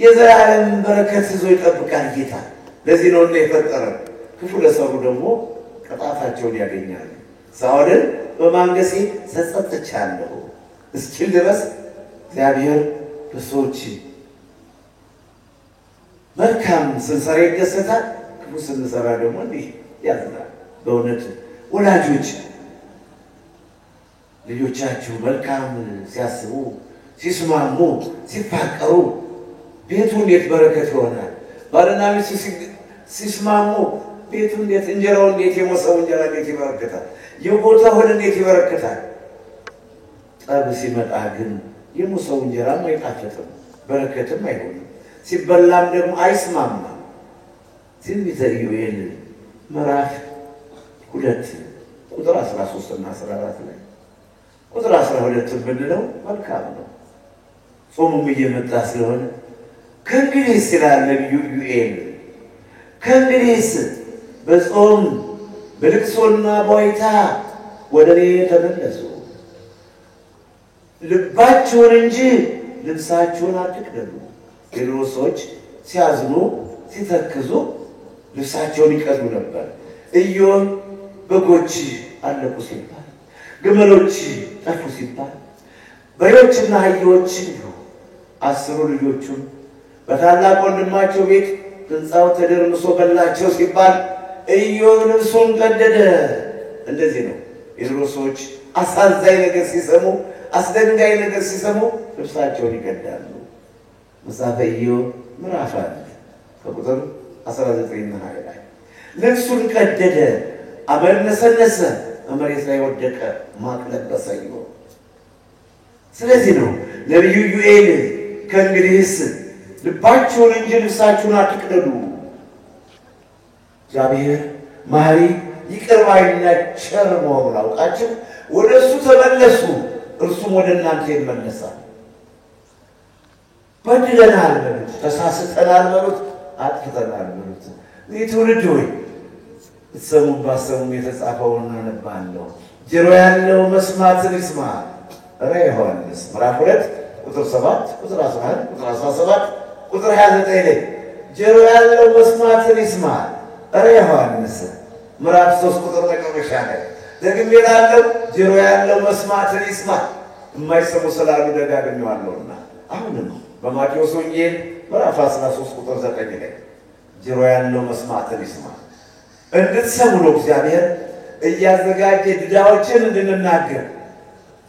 የዘላለም በረከት ይዞ ይጠብቃል ጌታ። ለዚህ ነው የፈጠረን። ክፉ ለሰሩ ደግሞ ቅጣታቸውን ያገኛሉ። ሳኦልን በማንገሴ ተጸጽቻለሁ እስኪል ድረስ እግዚአብሔር በሰዎች መልካም ስንሰራ ይደሰታል፣ ክፉ ስንሰራ ደግሞ እንዲህ ያዝናል። በእውነት ወላጆች ልጆቻችሁ መልካም ሲያስቡ፣ ሲስማሙ፣ ሲፋቀሩ ቤቱ እንዴት በረከት ይሆናል። ባልና ሚስት ሲስማሙ ቤቱ እንዴት እንጀራው እንዴት የሞሰው እንጀራ እንዴት ይበረከታል። የቦታው እህል እንዴት ይበረከታል። ጠብ ሲመጣ ግን የሞሰው እንጀራም አይጣፍጥም፣ በረከትም አይሆንም። ሲበላም ደግሞ አይስማማም። ትንቢተ ኢዮኤል ምዕራፍ 2 ቁጥር 13 እና 14 ላይ ቁጥር 12 ብንለው መልካም ነው። ጾሙም እየመጣ ስለሆነ ከእንግዲህ ይላል ነቢዩ ኢዮኤል፣ ከእንግዲህስ በጾም በልቅሶና በዋይታ ወደ እኔ ተመለሱ፣ ልባችሁን እንጂ ልብሳችሁን አትቅደዱ። የድሮ ሰዎች ሲያዝኑ ሲተክዙ ልብሳቸውን ይቀዱ ነበር። ኢዮብ በጎች አለቁ ሲባል፣ ግመሎች ጠፉ ሲባል፣ በሬዎችና አህዮች እንዲሁ 10 ልጆቹን በታላቅ ወንድማቸው ቤት ሕንፃው ተደርምሶ በላቸው ሲባል ኢዮብ ልብሱን ቀደደ። እንደዚህ ነው የድሮ ሰዎች አሳዛኝ ነገር ሲሰሙ፣ አስደንጋይ ነገር ሲሰሙ ልብሳቸውን ይቀዳሉ። መጽሐፈ ኢዮብ ምዕራፍ 1 ከቁጥር 19 እና 20 ላይ ልብሱን ቀደደ፣ አመድ ነሰነሰ፣ መሬት ላይ ወደቀ፣ ማቅ ለበሰ ኢዮብ። ስለዚህ ነው ነቢዩ ኢዮኤል ከእንግዲህስ ልባችሁን እንጂ ልብሳችሁን አትቅደዱ። እግዚአብሔር መሐሪ ይቅር ባይና ቸር መሆኑን አውቃችሁ ወደ እሱ ተመለሱ፣ እርሱም ወደ እናንተ ይመለሳል። በድለናል በሉት፣ ተሳስተናል በሉት፣ አጥፍተናል በሉት። ይህ ትውልድ ሆይ ብትሰሙም ባሰሙም የተጻፈውን አነባለሁ። ጆሮ ያለው መስማትን ይስማ። ራዕየ ዮሐንስ ምዕራፍ 2 ቁጥር 7 ቁጥር 11 ቁጥር 17 ቁጥር 29 ላይ ጆሮ ያለው መስማትን ይስማ። ራዕየ ዮሐንስ ምዕራፍ 3 ቁጥር መጨረሻ ላይ ደግሜ እላለሁ ጆሮ ያለው መስማትን ይስማ። የማይሰሙ ስላሉ ደጋግሜዋለሁና አሁንም በማቴዎስ ወንጌል ምዕራፍ 13 ቁጥር 9 ላይ ጆሮ ያለው መስማትን ይስማ። እንድትሰሙ ነው እግዚአብሔር እያዘጋጀ ድዳዎችን እንድንናገር።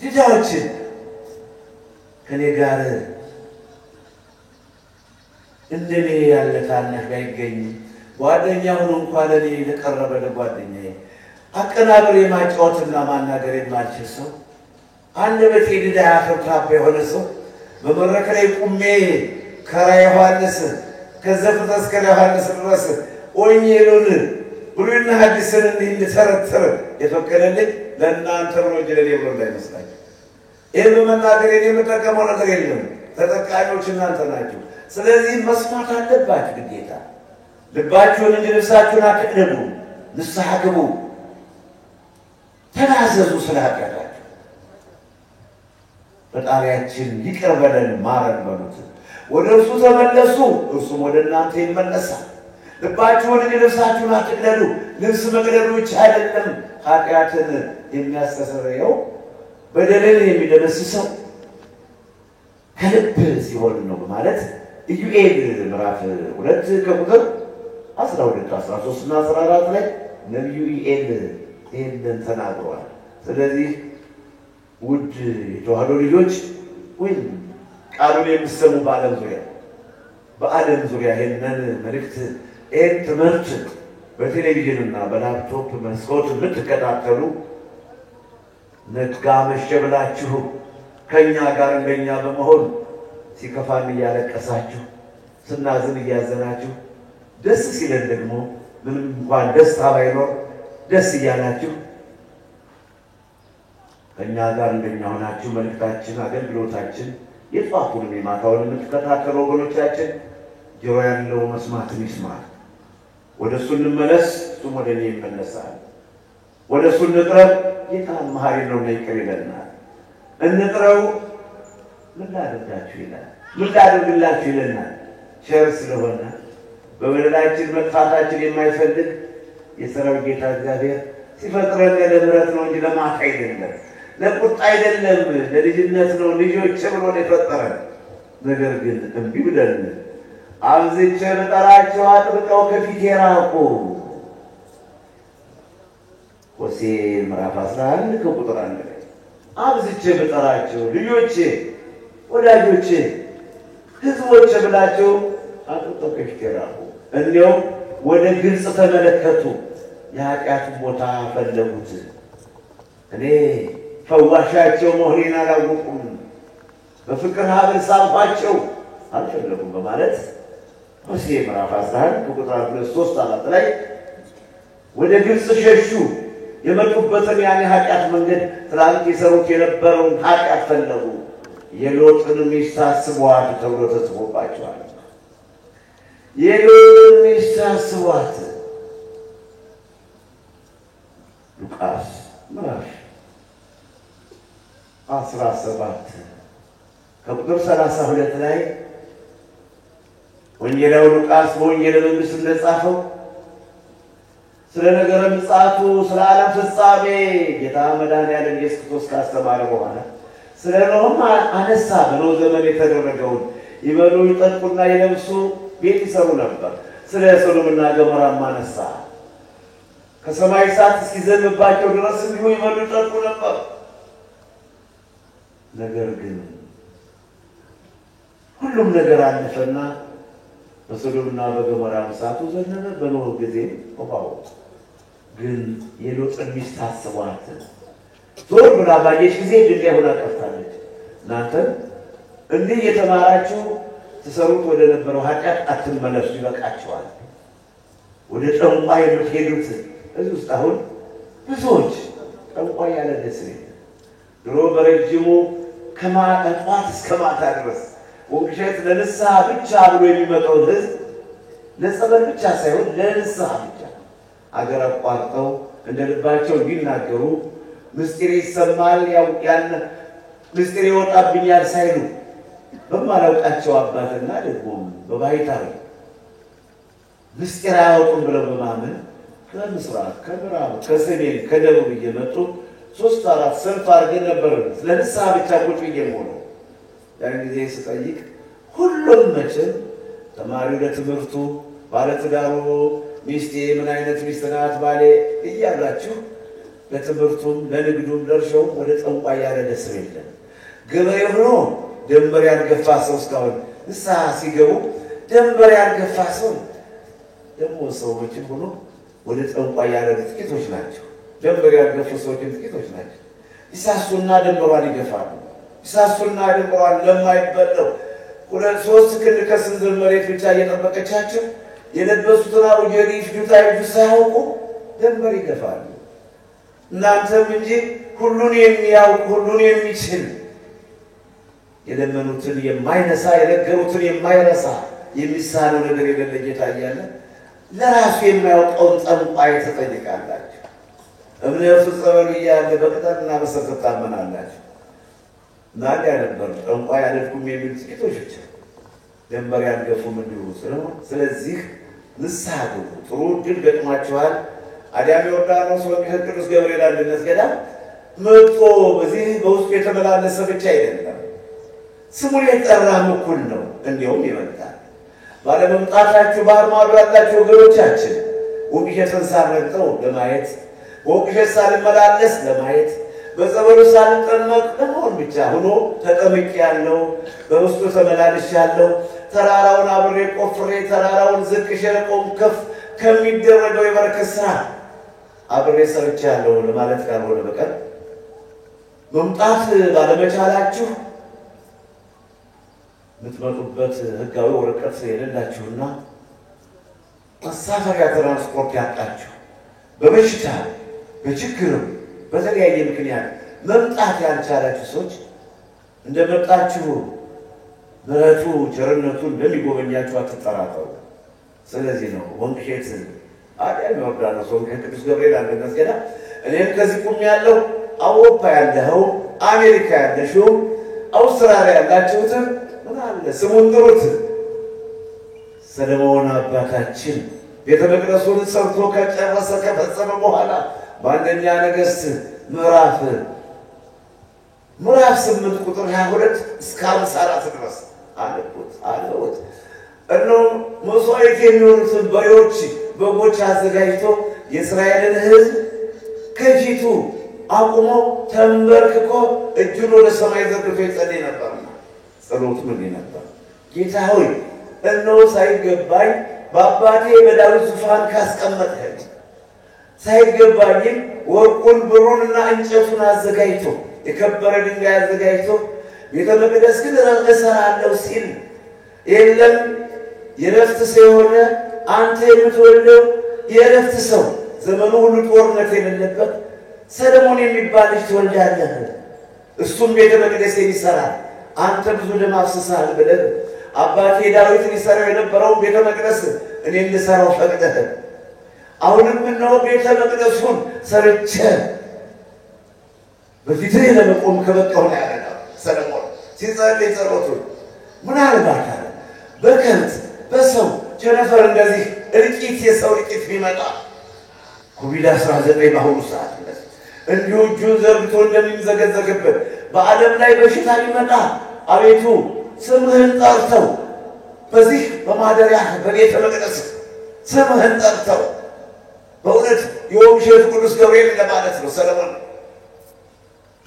ድዳዎችን ከኔ ጋር እንደኔ ያለ ታናሽ ባይገኝ ጓደኛ ሆኖ እንኳን ለኔ ለቀረበ ለጓደኛዬ አቀናብሬ ማጫወትና ማናገር የማልችል ሰው፣ አንደበቴ ድዳ ያፈርታባ የሆነ ሰው በመድረክ ላይ ቁሜ ከራዕየ ዮሐንስ ከዘፍጥረት እስከ ዮሐንስ ድረስ ወንጌሉን ብሉይና ሐዲስን እንድተረትር የፈቀደልኝ ለእናንተ ብሎ እንጂ ለእኔ ብሎ እንዳይመስላችሁ። ይህን በመናገር የምጠቀመው ነገር የለም፣ ተጠቃሚዎች እናንተ ናችሁ። ስለዚህ መስማት አለባችሁ ግዴታ። ልባችሁን እንጂ ልብሳችሁን አትቅደዱ። ንስሐ ግቡ፣ ተናዘዙ ስለ ኃጢአታችሁ። ፈጣሪያችን ይቅር በለን ማረን በሉት። ወደ እርሱ ተመለሱ፣ እርሱም ወደ እናንተ ይመለሳል። ልባችሁን እንጂ ልብሳችሁን አትቅደዱ። ልብስ መቅደዱ ብቻ አይደለም ኃጢአትን የሚያስተሰርየው፣ በደልን የሚደመስሰው ከልብ ሲሆን ነው በማለት ኢዮኤል ምዕራፍ 2 ከቁጥር 12 13 እና 14 ላይ ነቢዩ ኢዮኤል ይህንን ተናግሯል። ስለዚህ ውድ የተዋህዶ ልጆች ወይም ቃሉን የምትሰሙ በዓለም ዙሪያ ይህንን መልእክት ይህን ትምህርት በቴሌቪዥንና በላፕቶፕ መስኮት የምትከታተሉ ነጋ መሸ ብላችሁ ከእኛ ጋር እንደኛ በመሆን ሲከፋን እያለቀሳችሁ ስናዝን እያዘናችሁ ደስ ሲለን ደግሞ ምንም እንኳን ደስታ ባይኖር ደስ እያላችሁ ከእኛ ጋር እንደኛ ሆናችሁ መልእክታችን አገልግሎታችን የጧቱንም የማታውን የምትከታተሉ ወገኖቻችን ጆሮ ያለው መስማትን ይስማ። ወደ እሱ እንመለስ፣ እሱም ወደ እኔ ይመለሳል። ወደ እሱ እንቅረብ፣ ጌታ መሐሪ ነውና ይቅር ይለናል። እንቅረው፣ ምን ላድርጋችሁ ይላል፣ ምን ላድርግላችሁ ይለናል። ቸር ስለሆነ በበደላችን መጥፋታችን የማይፈልግ የሰራዊት ጌታ እግዚአብሔር ሲፈጥረን ለምሕረት ነው እንጂ ለማት አይደለም፣ ለቁጣ አይደለም፣ ለልጅነት ነው ልጆች ብሎ የፈጠረን። ነገር ግን እምቢ ብለን አብዝቼ ብጠራቸው አጥብቀው ከፊቴ ራቁ። ሆሴዕ ምዕራፍ 11 ከቁጥር 1 ላይ አብዝቼ ብጠራቸው ልጆቼ፣ ወዳጆቼ፣ ሕዝቦቼ ብላቸው አጥብቀው ከፊቴ ራቁ። እንዲያው ወደ ግልጽ ተመለከቱ፣ የኃጢአቱን ቦታ ፈለጉት። እኔ ፈዋሻቸው መሆኔን አላወቁም፣ በፍቅር ሀብል ሳልፋቸው አልፈለጉም በማለት ሆሴዕ ምዕራፍ 11 ከቁጥር 2-3-4 ላይ ወደ ግልጽ ሸሹ። የመጡበትን ያን ኃጢአት መንገድ ትላንት የሰሩት የነበረውን ኃጢአት ፈለጉ። የሎጥን ሚስት አስቧት ተብሎ ተጽፎባቸዋል። የሎጥን ሚስት አስቧት። ሉቃስ ምዕራፍ 17 ከቁጥር 32 ላይ ወንጌላዊ ሉቃስ በወንጌለ መንግሥት እንደጻፈው ስለ ነገረ ምጽአቱ ስለ ዓለም ፍጻሜ ጌታ መድኃኒዓለም ኢየሱስ ክርስቶስ ካስተማረ በኋላ ስለ ኖኅም አነሳ። በኖኅ ዘመን የተደረገውን ይበሉ ይጠጡና ይለብሱ ቤት ይሰሩ ነበር። ስለ ሰዶምና ገሞራም አነሳ። ከሰማይ እሳት እስኪዘንብባቸው ድረስ እንዲሁ ይበሉ ይጠጡ ነበር። ነገር ግን ሁሉም ነገር አለፈና በሰዶምና በገሞራ እሳቱ ዘነበ። በኖኅ ጊዜ ውሃው ግን የሎጥን ሚስት አስቧት። ዞር ብላ ባየች ጊዜ ድንጋይ ሆና ቀርታለች። እናንተም እንዲህ እየተማራችሁ ትሰሩት ወደ ነበረው ኃጢአት አትመለሱ፣ ይበቃችኋል። ወደ ጠንቋይ የምትሄዱት እዚህ ውስጥ አሁን ብዙዎች ጠንቋይ ያለ ደስ ይላል። ድሮ በረጅሙ ከጠዋት እስከ ማታ ድረስ ወግሸት ለንስሐ ብቻ ብሎ የሚመጣው ሕዝብ ለጸበል ብቻ ሳይሆን ለንስሐ ብቻ አገር አቋርጠው እንደ ልባቸው እንዲናገሩ ምስጢር ይሰማል ያን ምስጢር ይወጣብኛል ሳይሉ በማላውቃቸው አባትና ደግሞ በባይታዊ ምስጢር አያወጡም ብለው በማመን ከምስራቅ ከምዕራብ ከሰሜን ከደቡብ እየመጡ 3-4 ሰልፍ አድርገን ነበር ለንስሐ ብቻ ቁጭ እየሞሉ። ያን ጊዜ ስጠይቅ ሁሉም መቼም ተማሪው ለትምህርቱ ባለትዳሩ ሚስቴ ምን አይነት ሚስት ናት ባሌ እያላችሁ ለትምህርቱም ለንግዱም ለእርሻውም ወደ ጠንቋይ ያለ ደስ የለም። ገበሬ ሆኖ ደንበር ያልገፋ ሰው እስካሁን ንስሐ ሲገቡ ደንበር ያልገፋ ሰው ደግሞ ሰዎችም ሆኖ ወደ ጠንቋይ ያለ ጥቂቶች ናቸው። ደንበር ያልገፉ ሰዎችም ጥቂቶች ናቸው። ይሳሱና ደንበሯን ይገፋሉ። ይሳሱና ደንበሯን ለማይበለው 2-3 ክንድ ከስንዝር መሬት ብቻ እየጠበቀቻቸው የለበሱትን አውጀሪ ፍጁታ ሳያውቁ ደንበር ይገፋሉ። እናንተም እንጂ ሁሉን የሚያውቅ ሁሉን የሚችል የለመኑትን የማይነሳ የነገሩትን የማይረሳ የሚሳነው ነገር የሌለ ጌታ እያለ ለራሱ የማያውቀውን ጠንቋይ ተጠይቃላችሁ። እምነቱ ጸበሉ እያለ በቅጠልና በሰንበት ታመናላችሁ። ናዲያ ነበር ጠንቋይ አልሄድኩም የሚሉ ጥቂቶች ብቻ ደንበር ያልገፉም እንዲሁ ስለሆነ ስለዚህ ንስሐ ግቡ። ጥሩ ዕድል ገጥሟችኋል። አዲያም ዮርዳኖስ ወንጌል ቅዱስ ገብርኤል አንድነት ገዳም መጥቶ በዚህ በውስጡ የተመላለሰ ብቻ አይደለም ስሙን የጠራም እኩል ነው፣ እንዲያውም ይመጣል። ባለመምጣታችሁ ባህር ማዶ ያላችሁ ወገኖቻችን ወንጌልን ሳንረግጠው ለማየት ወንጌልን ሳንመላለስ ለማየት በጸበሉ ሳንጠመቅ ለመሆን ብቻ ሆኖ ተጠምቄያለሁ፣ በውስጡ ተመላልሻለሁ፣ ተራራውን አብሬ ቆፍሬ ተራራውን ዝቅ ሸለቆውን ከፍ ከሚደረገው የበረከት ስራ አብሬ ሰርቻለሁ ለማለት ካልሆነ በቀር መምጣት ባለመቻላችሁ የምትመጡበት ህጋዊ ወረቀት የሌላችሁና መሳፈሪያ ትራንስፖርት ያጣችሁ በበሽታ በችግር በተለያየ ምክንያት መምጣት ያልቻላችሁ ሰዎች እንደመጣችሁ ምሕረቱ ቸርነቱ እንደሚጎበኛችሁ አትጠራጠሩ። ስለዚህ ነው ወንጌል አዲያ ዮርዳኖስ ወንጌል ቅዱስ ገብርኤል አንደኛው ገና እኔም ከዚህ ቁም ያለው አውሮፓ ያለው አሜሪካ ያለሽው አውስትራሊያ ያላችሁት ምን አለ ስሙን ጥሩት። ሰለሞን አባታችን ቤተ መቅደሱን ሰርቶ ከጨረሰ ከፈጸመ በኋላ በአንደኛ ነገሥት ምዕራፍ 8 ቁጥር 22 እስከ 54 ድረስ አለውት እነሆ መስዋዕት የሚሆኑትን በጎች አዘጋጅቶ የእስራኤልን ሕዝብ ከፊቱ አቁሞ ተንበርክኮ እጁን ወደ ሰማይ ዘርግቶ ይጸልይ ነበርና ጸሎቱ ምን ነበር? ጌታ ሆይ እነሆ ሳይገባኝ በአባቴ በዳዊት ዙፋን ካስቀመጥኸኝ ሳይገባኝም ወርቁን ብሩንና እንጨቱን አዘጋጅቶ የከበረ ድንጋይ አዘጋጅቶ ቤተ መቅደስ ግን እሰራለሁ ሲል የለም የረፍት ሰው የሆነ አንተ የምትወልደው የረፍት ሰው ዘመኑ ሁሉ ጦርነት የሌለበት ሰለሞን የሚባል ልጅ ትወልዳለህ፣ እሱም ቤተ መቅደስ ይሰራል፣ አንተ ብዙ ደም አፍስሰሃል ብለህ አባቴ ዳዊት ሊሰራው የነበረው ቤተ መቅደስ እኔ እንድሰራው ፈቅደህ አሁንም እነሆ ቤተ መቅደሱን ሰርቼ በፊትህ ለመቆም ከበቃሁ ነው ያለው ሰለሞን ሲጸልይ ጸሎቱን። ምናልባት አለ በከንት በሰው ቸነፈር እንደዚህ እልቂት የሰው እልቂት ቢመጣ ኮቪድ-19 በአሁኑ ሰዓት እንዲሁ እጁን ዘርግቶ እንደሚዘገዘግበት በዓለም ላይ በሽታ ቢመጣ አቤቱ ስምህን ጠርተው በዚህ በማደሪያ በቤተ መቅደስ ስምህን ጠርተው በእውነት የወንጌል ቅዱስ ገብርኤል ለማለት ነው ሰለሞን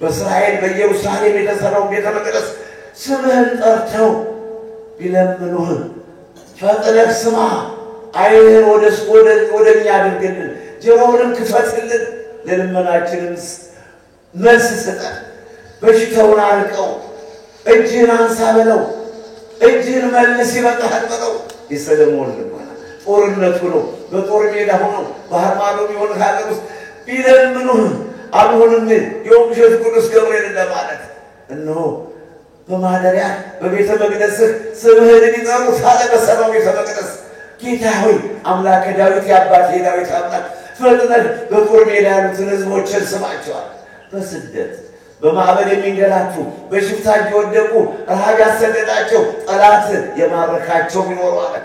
በእስራኤል በኢየሩሳሌም የተሰራው ቤተ መቅደስ ስምህን ጠርተው ቢለምኑህ ፈጥነህ ስማ፣ ዓይንህን ወደኛ አድርግልን፣ ጆሮህንም ክፈትልን፣ ለልመናችንን መልስ ስጠን፣ በሽታውን አርቀው፣ እጅህን አንሳ በለው፣ እጅህን መልስ ይበቃሃል በለው። የሰለሞን ልመና ጦርነቱ ነው። በጦር ሜዳ ሆኖ ባህር ማዶ ቢሆን ሀገር ውስጥ ቢለምኑህ አሁንም የወንጌል ቅዱስ ገብርኤል ለማለት እነሆ በማደሪያ በቤተ መቅደስህ ስምህን ሊጠሩት አለ በሰማው ቤተ መቅደስ ጌታ ሆይ አምላከ ዳዊት የአባቴ ዳዊት አምላክ ፈጥነህ በጦር ሜዳ ያሉትን ሕዝቦችን ስማቸዋል። በስደት በማዕበል የሚንገላቱ በሽፍታ እየወደቁ ረሃብ ያሰደዳቸው ጠላት የማረካቸው ቢኖሩ አለ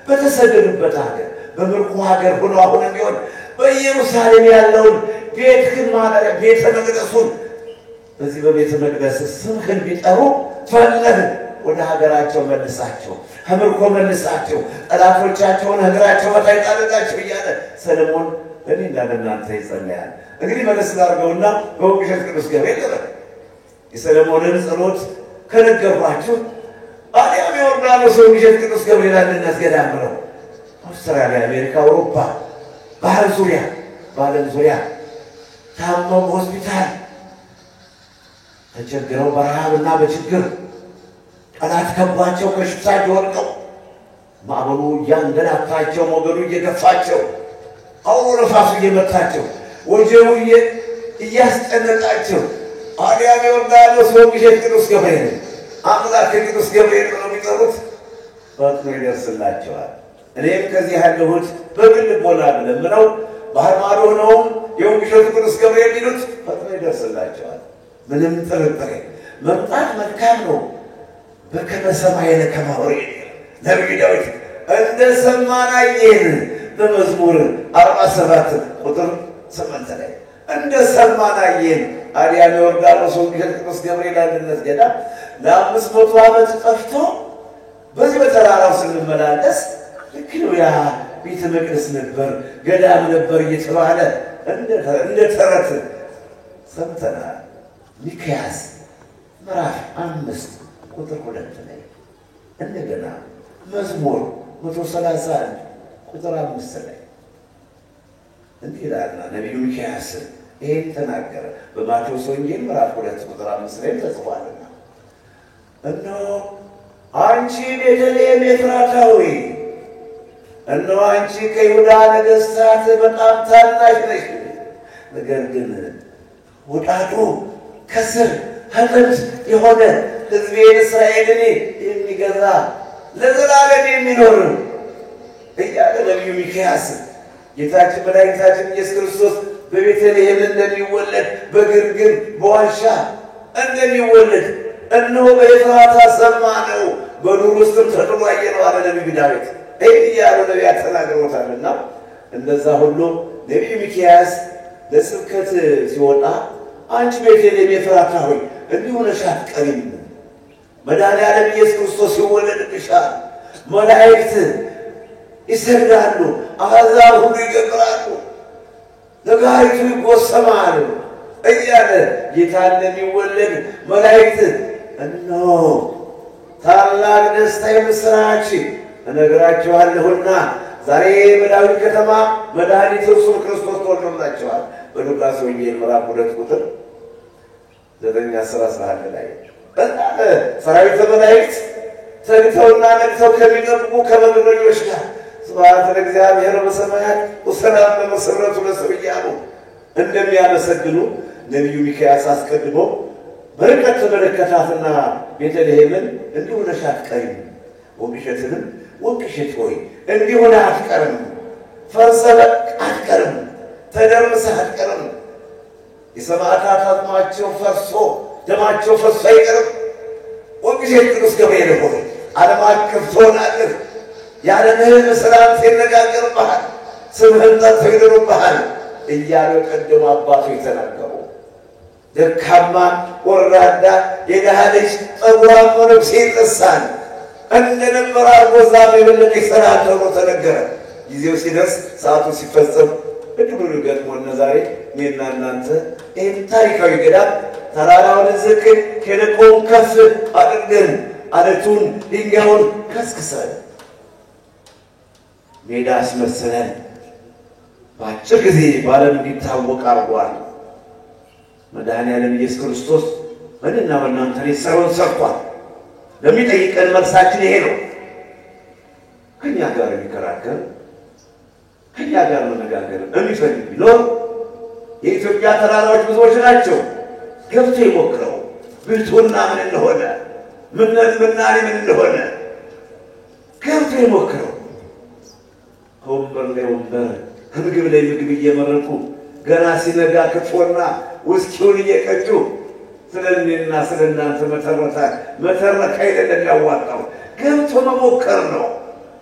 በተሰደዱበት ሀገር በምርኮ ሀገር ሆኖ አሁንም ቢሆን በኢየሩሳሌም ያለውን ቤትህን ማደሪያ ቤተ መቅደሱን በዚህ በቤተ መቅደስ ስምህን ቢጠሩ ፈጥነህ ወደ ሀገራቸው መልሳቸው፣ ከምርኮ መልሳቸው፣ ጠላቶቻቸውን እግራቸው በታይ ጣልላቸው እያለ ሰለሞን እኔ እናንተ ይጸልያል። እንግዲህ መለስ ላድርገውና በወንጌል ቅዱስ ገብርኤል ተበለ የሰለሞንን ጸሎት ከነገርኳችሁ አዲያም ዮርዳኖስ ወንጌል ቅዱስ ገብርኤል አንድነት ገዳም ነው። አውስትራሊያ፣ አሜሪካ፣ አውሮፓ ባህር ዙሪያ በዓለም ዙሪያ ታመው ሆስፒታል ተቸግረው በረሃብና በችግር ጠላት ከቧቸው ከሽፍታ ወድቀው ማዕበሉ እያንገላታቸው ሞገዱ እየገፋቸው አውሎ ነፋሱ እየመታቸው ወጀቡ እያስጨነቃቸው አዲያም ዮርዳኖስ ወንጌል ቅዱስ ገብርኤል አምላክ ቅዱስ ገብርኤል ነው የሚጠሩት ፈጥኖ ይደርስላቸዋል። እኔም ከዚህ ያለሁት በግል ቦና ብለምነው ባህር ማዶ ነው የወንጌል ቅዱስ ገብርኤል ይሉት ፈጥኖ ይደርስላቸዋል። ምንም ጥርጥር መምጣት መልካም ነው። በከመ ሰማየ ከማወሬ ነብዩ ዳዊት እንደሰማን አየን በመዝሙር 47 ቁጥር 8 ላይ እንደሰማን አየን። አዲያም ዮርዳኖስ ወንጌል ቅዱስ ገብርኤል አንድነት ገዳም ለ500 ዓመት ጠፍቶ በዚህ በተራራው ስንመላለስ ልክ ነው ያ ቤተ መቅደስ ነበር ገዳም ነበር እየተባለ እንደ ተረት ሰምተናል። ሚክያስ ምዕራፍ 5 ቁጥር 2 ላይ እንደገና መዝሙር 131 ቁጥር 5 ላይ እንዲህ ይላል ነብዩ ሚክያስ ይሄን ተናገረ። በማቴዎስ ወንጌል ምዕራፍ 2 ቁጥር 5 ላይ ተጽፏልና እነሆ አንቺ ቤተልሔም ኤፍራታ ሆይ እነሆ አንቺ ከይሁዳ ነገሥታት በጣም ታናሽ ነሽ። ነገር ግን ወጣቱ ከስር ከጥንት የሆነ ሕዝቤን እስራኤልን የሚገዛ ለዘላለም የሚኖር እያለ ነቢዩ ሚክያስ ጌታችን መድኃኒታችን ኢየሱስ ክርስቶስ በቤተልሔም እንደሚወለድ በግርግር በዋሻ እንደሚወለድ እነሆ በኤፍራታ ሰማነው፣ በዱር ውስጥም ተጥሎ አየነው አለ ነቢዩ ዳዊት። ይህ እያሉ ነቢያት ተናግረውታልና እንደዛ ሁሉ ነቢዩ ሚክያስ ለስብከት ሲወጣ አንቺ ቤተልሔም ኤፍራታ ሆይ እንዲሁ ሆነሽ አትቀሪም፣ መድኃኒዓለም ኢየሱስ ክርስቶስ ይወለድብሻል፣ መላእክት ይሰግዳሉ፣ አሕዛብ ሁሉ ይገብራሉ፣ ነጋሪቱ ይጎሰማል እያለ ጌታ እንደሚወለድ መላእክት እነሆ ታላቅ ደስታ የምስራች እነግራችኋለሁና ዛሬ በዳዊት ከተማ መድኃኒት እርሱም ክርስቶስ ተወልዶላችኋል። በሉቃስ ወንጌል ምዕራፍ 2 ቁጥር 9-11 ላይ በጣም ሰራዊተ መላእክት ተግተውና ነግተው ከሚጠብቁ ከመንገደኞች ጋር ስብሐት ለእግዚአብሔር በሰማያት ወሰላም በመሰረቱ ለሰው እያሉ እንደሚያመሰግኑ ነቢዩ ሚክያስ አስቀድሞ በርቀት ተመለከታትና ቤተልሔምን እንዲሁ ነሽ አትቀሪም፣ ወንቅሸትንም ወንቅሸት ሆይ እንዲሁ ነህ አትቀርም፣ ፈርሰህ አትቀርም፣ ተደርምሰህ አትቀርም፣ የሰማዕታት አጽማቸው ፈርሶ ደማቸው ፈርሶ አይቀርም። ወንቅሸት ቅዱስ ገብርኤል ሆይ ዓለም አቀፍ ትሆናለህ፣ የዓለምህን ሰላምታ ይነጋገርብሃል፣ ስምህን ጠርተው ይድሩብሃል እያሉ የቀደሙ አባቶች የተናገሩ ደካማ ወራዳ የድሃ ልጅ ጠጉራም ነፍሴ ይጥሳል እንደነበረ አርጎዛም የበለጠ ይሰራል ተብሎ ተነገረ። ጊዜው ሲደርስ ሰዓቱ ሲፈጸም እድሉን ገጥሞና ዛሬ እኔና እናንተ ይህን ታሪካዊ ገዳም ተራራውን ዝቅ ሸለቆውን ከፍ አድርገን አለቱን ድንጋዩን ከስክሰን ሜዳ አስመስለን በአጭር ጊዜ በዓለም እንዲታወቅ አድርጓል። መድኃኒዓለም ኢየሱስ ክርስቶስ በእኔና በእናንተ ላይ ሥራውን ሰርቷል። ለሚጠይቀን መልሳችን ይሄ ነው። ከእኛ ጋር የሚከራከር ከእኛ ጋር መነጋገር የሚፈልግ ቢኖር የኢትዮጵያ ተራራዎች ብዙዎች ናቸው። ገብቶ ይሞክረው ብልቱና ምን እንደሆነ ምናኔ ምን እንደሆነ ገብቶ ይሞክረው። ከወንበር ላይ ወንበር ከምግብ ላይ ምግብ እየመረጡ ገና ሲነጋ ክትፎና ውስኪውን እየቀጩ ስለኔና ስለናንተ መተረክ አይደለም ያዋጣው፣ ገብቶ መሞከር ነው።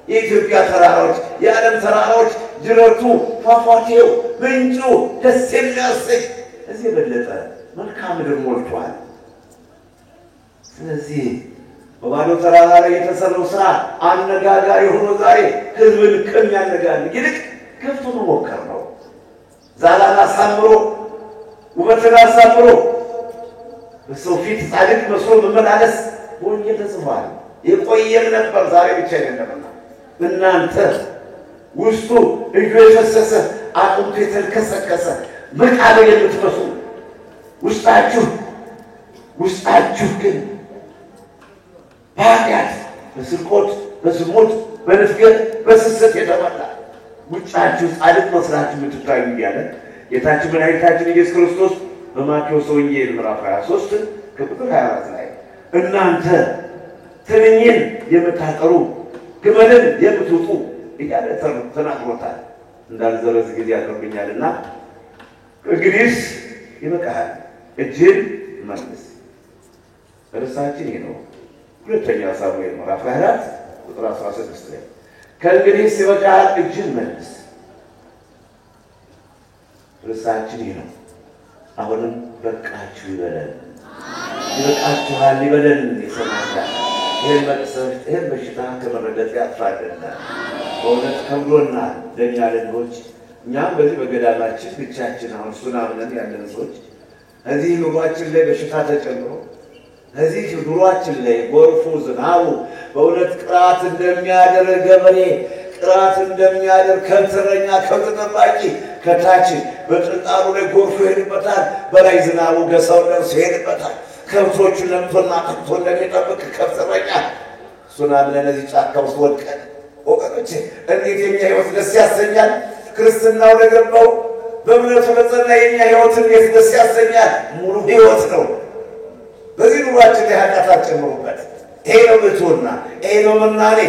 የኢትዮጵያ ተራራዎች የዓለም ተራራዎች ጅረቱ፣ ፏፏቴው፣ ምንጩ ደስ የሚያሰኝ እዚህ የበለጠ መልክዓ ምድር ሞልቷል። ስለዚህ በባዶ ተራራ ላይ የተሰራው ስራ አነጋጋሪ ሆኖ ዛሬ ህዝብን ከሚያነጋግር ይልቅ ገብቶ መሞከር ነው። ዛላን አሳምሮ ውበትን አሳምሮ በሰው ፊት ጻድቅ መስሎ መመላለስ ወንጌል ተጽፏል። የቆየም ነበር ዛሬ ብቻ አይደለምና እናንተ ውስጡ እጁ የፈሰሰ አጥንቱ የተልከሰከሰ መቃብር የምትመስሉ ውስጣችሁ ግን በኃጢአት በስርቆት በዝሙት በንፍገት በስስት የተሞላ ውጫችሁ ጻድቅ መስላችሁ የምትታዩ እያለ ጌታችን መድኃኒታችን ኢየሱስ ክርስቶስ በማቴዎስ ወንጌል ምዕራፍ 23 ከቁጥር 24 ላይ እናንተ ትንኝን የምታጠሩ ግመልን የምትውጡ እያለ ተናግሮታል። እንዳልዘረዝ ጊዜ ያቀርብኛልና እንግዲህ ይበቃል፣ እጅን መልስ። ርዕሳችን ይሄ ነው። ሁለተኛ ሳሙኤል ምዕራፍ 24 ቁጥር 16 ላይ ከእንግዲህ ይበቃል፣ እጅን መልስ። ርዕሳችን ይሄ ነው። አሁንም በቃችሁ ይበለን፣ ይበቃችኋል ይበለን። ይሰማና ይሄን መቅሰፍት ይሄን በሽታ ከመረገጥ ያጥፋልና በእውነት ከብዶናል ለእኛ ለድሆች። እኛም በዚህ በገዳማችን ብቻችን አሁን እሱን አምነን ያለን ሰዎች እዚህ ኑሯችን ላይ በሽታ ተጨምሮ እዚህ ኑሯችን ላይ ጎርፉ ዝናቡ በእውነት ቅራት እንደሚያደርግ ገበሬ ቅራት እንደሚያደርግ ከብትረኛ ከብት ጠባቂ ከታች በጥልጣሉ ላይ ጎርፉ ይሄድበታል፣ በላይ ዝናቡ ገሳው ደርሶ ይሄድበታል። ከብቶቹን ለምቶና ጠቅቶ እንደሚጠብቅ ከብትረኛ እሱን አምነን እዚህ ጫካ ውስጥ ወድቀን ወገኖቼ እንዴት የኛ ህይወት ደስ ያሰኛል! ክርስትናው ለገባው በእምነቱ ለጸና የኛ ህይወት እንዴት ደስ ያሰኛል! ሙሉ ህይወት ነው። በዚህ ኑሯችን ላይ ኃጢአት አትጨምሩበት። ይሄ ነው ብትሆና፣ ይሄ ነው ምናኔ፣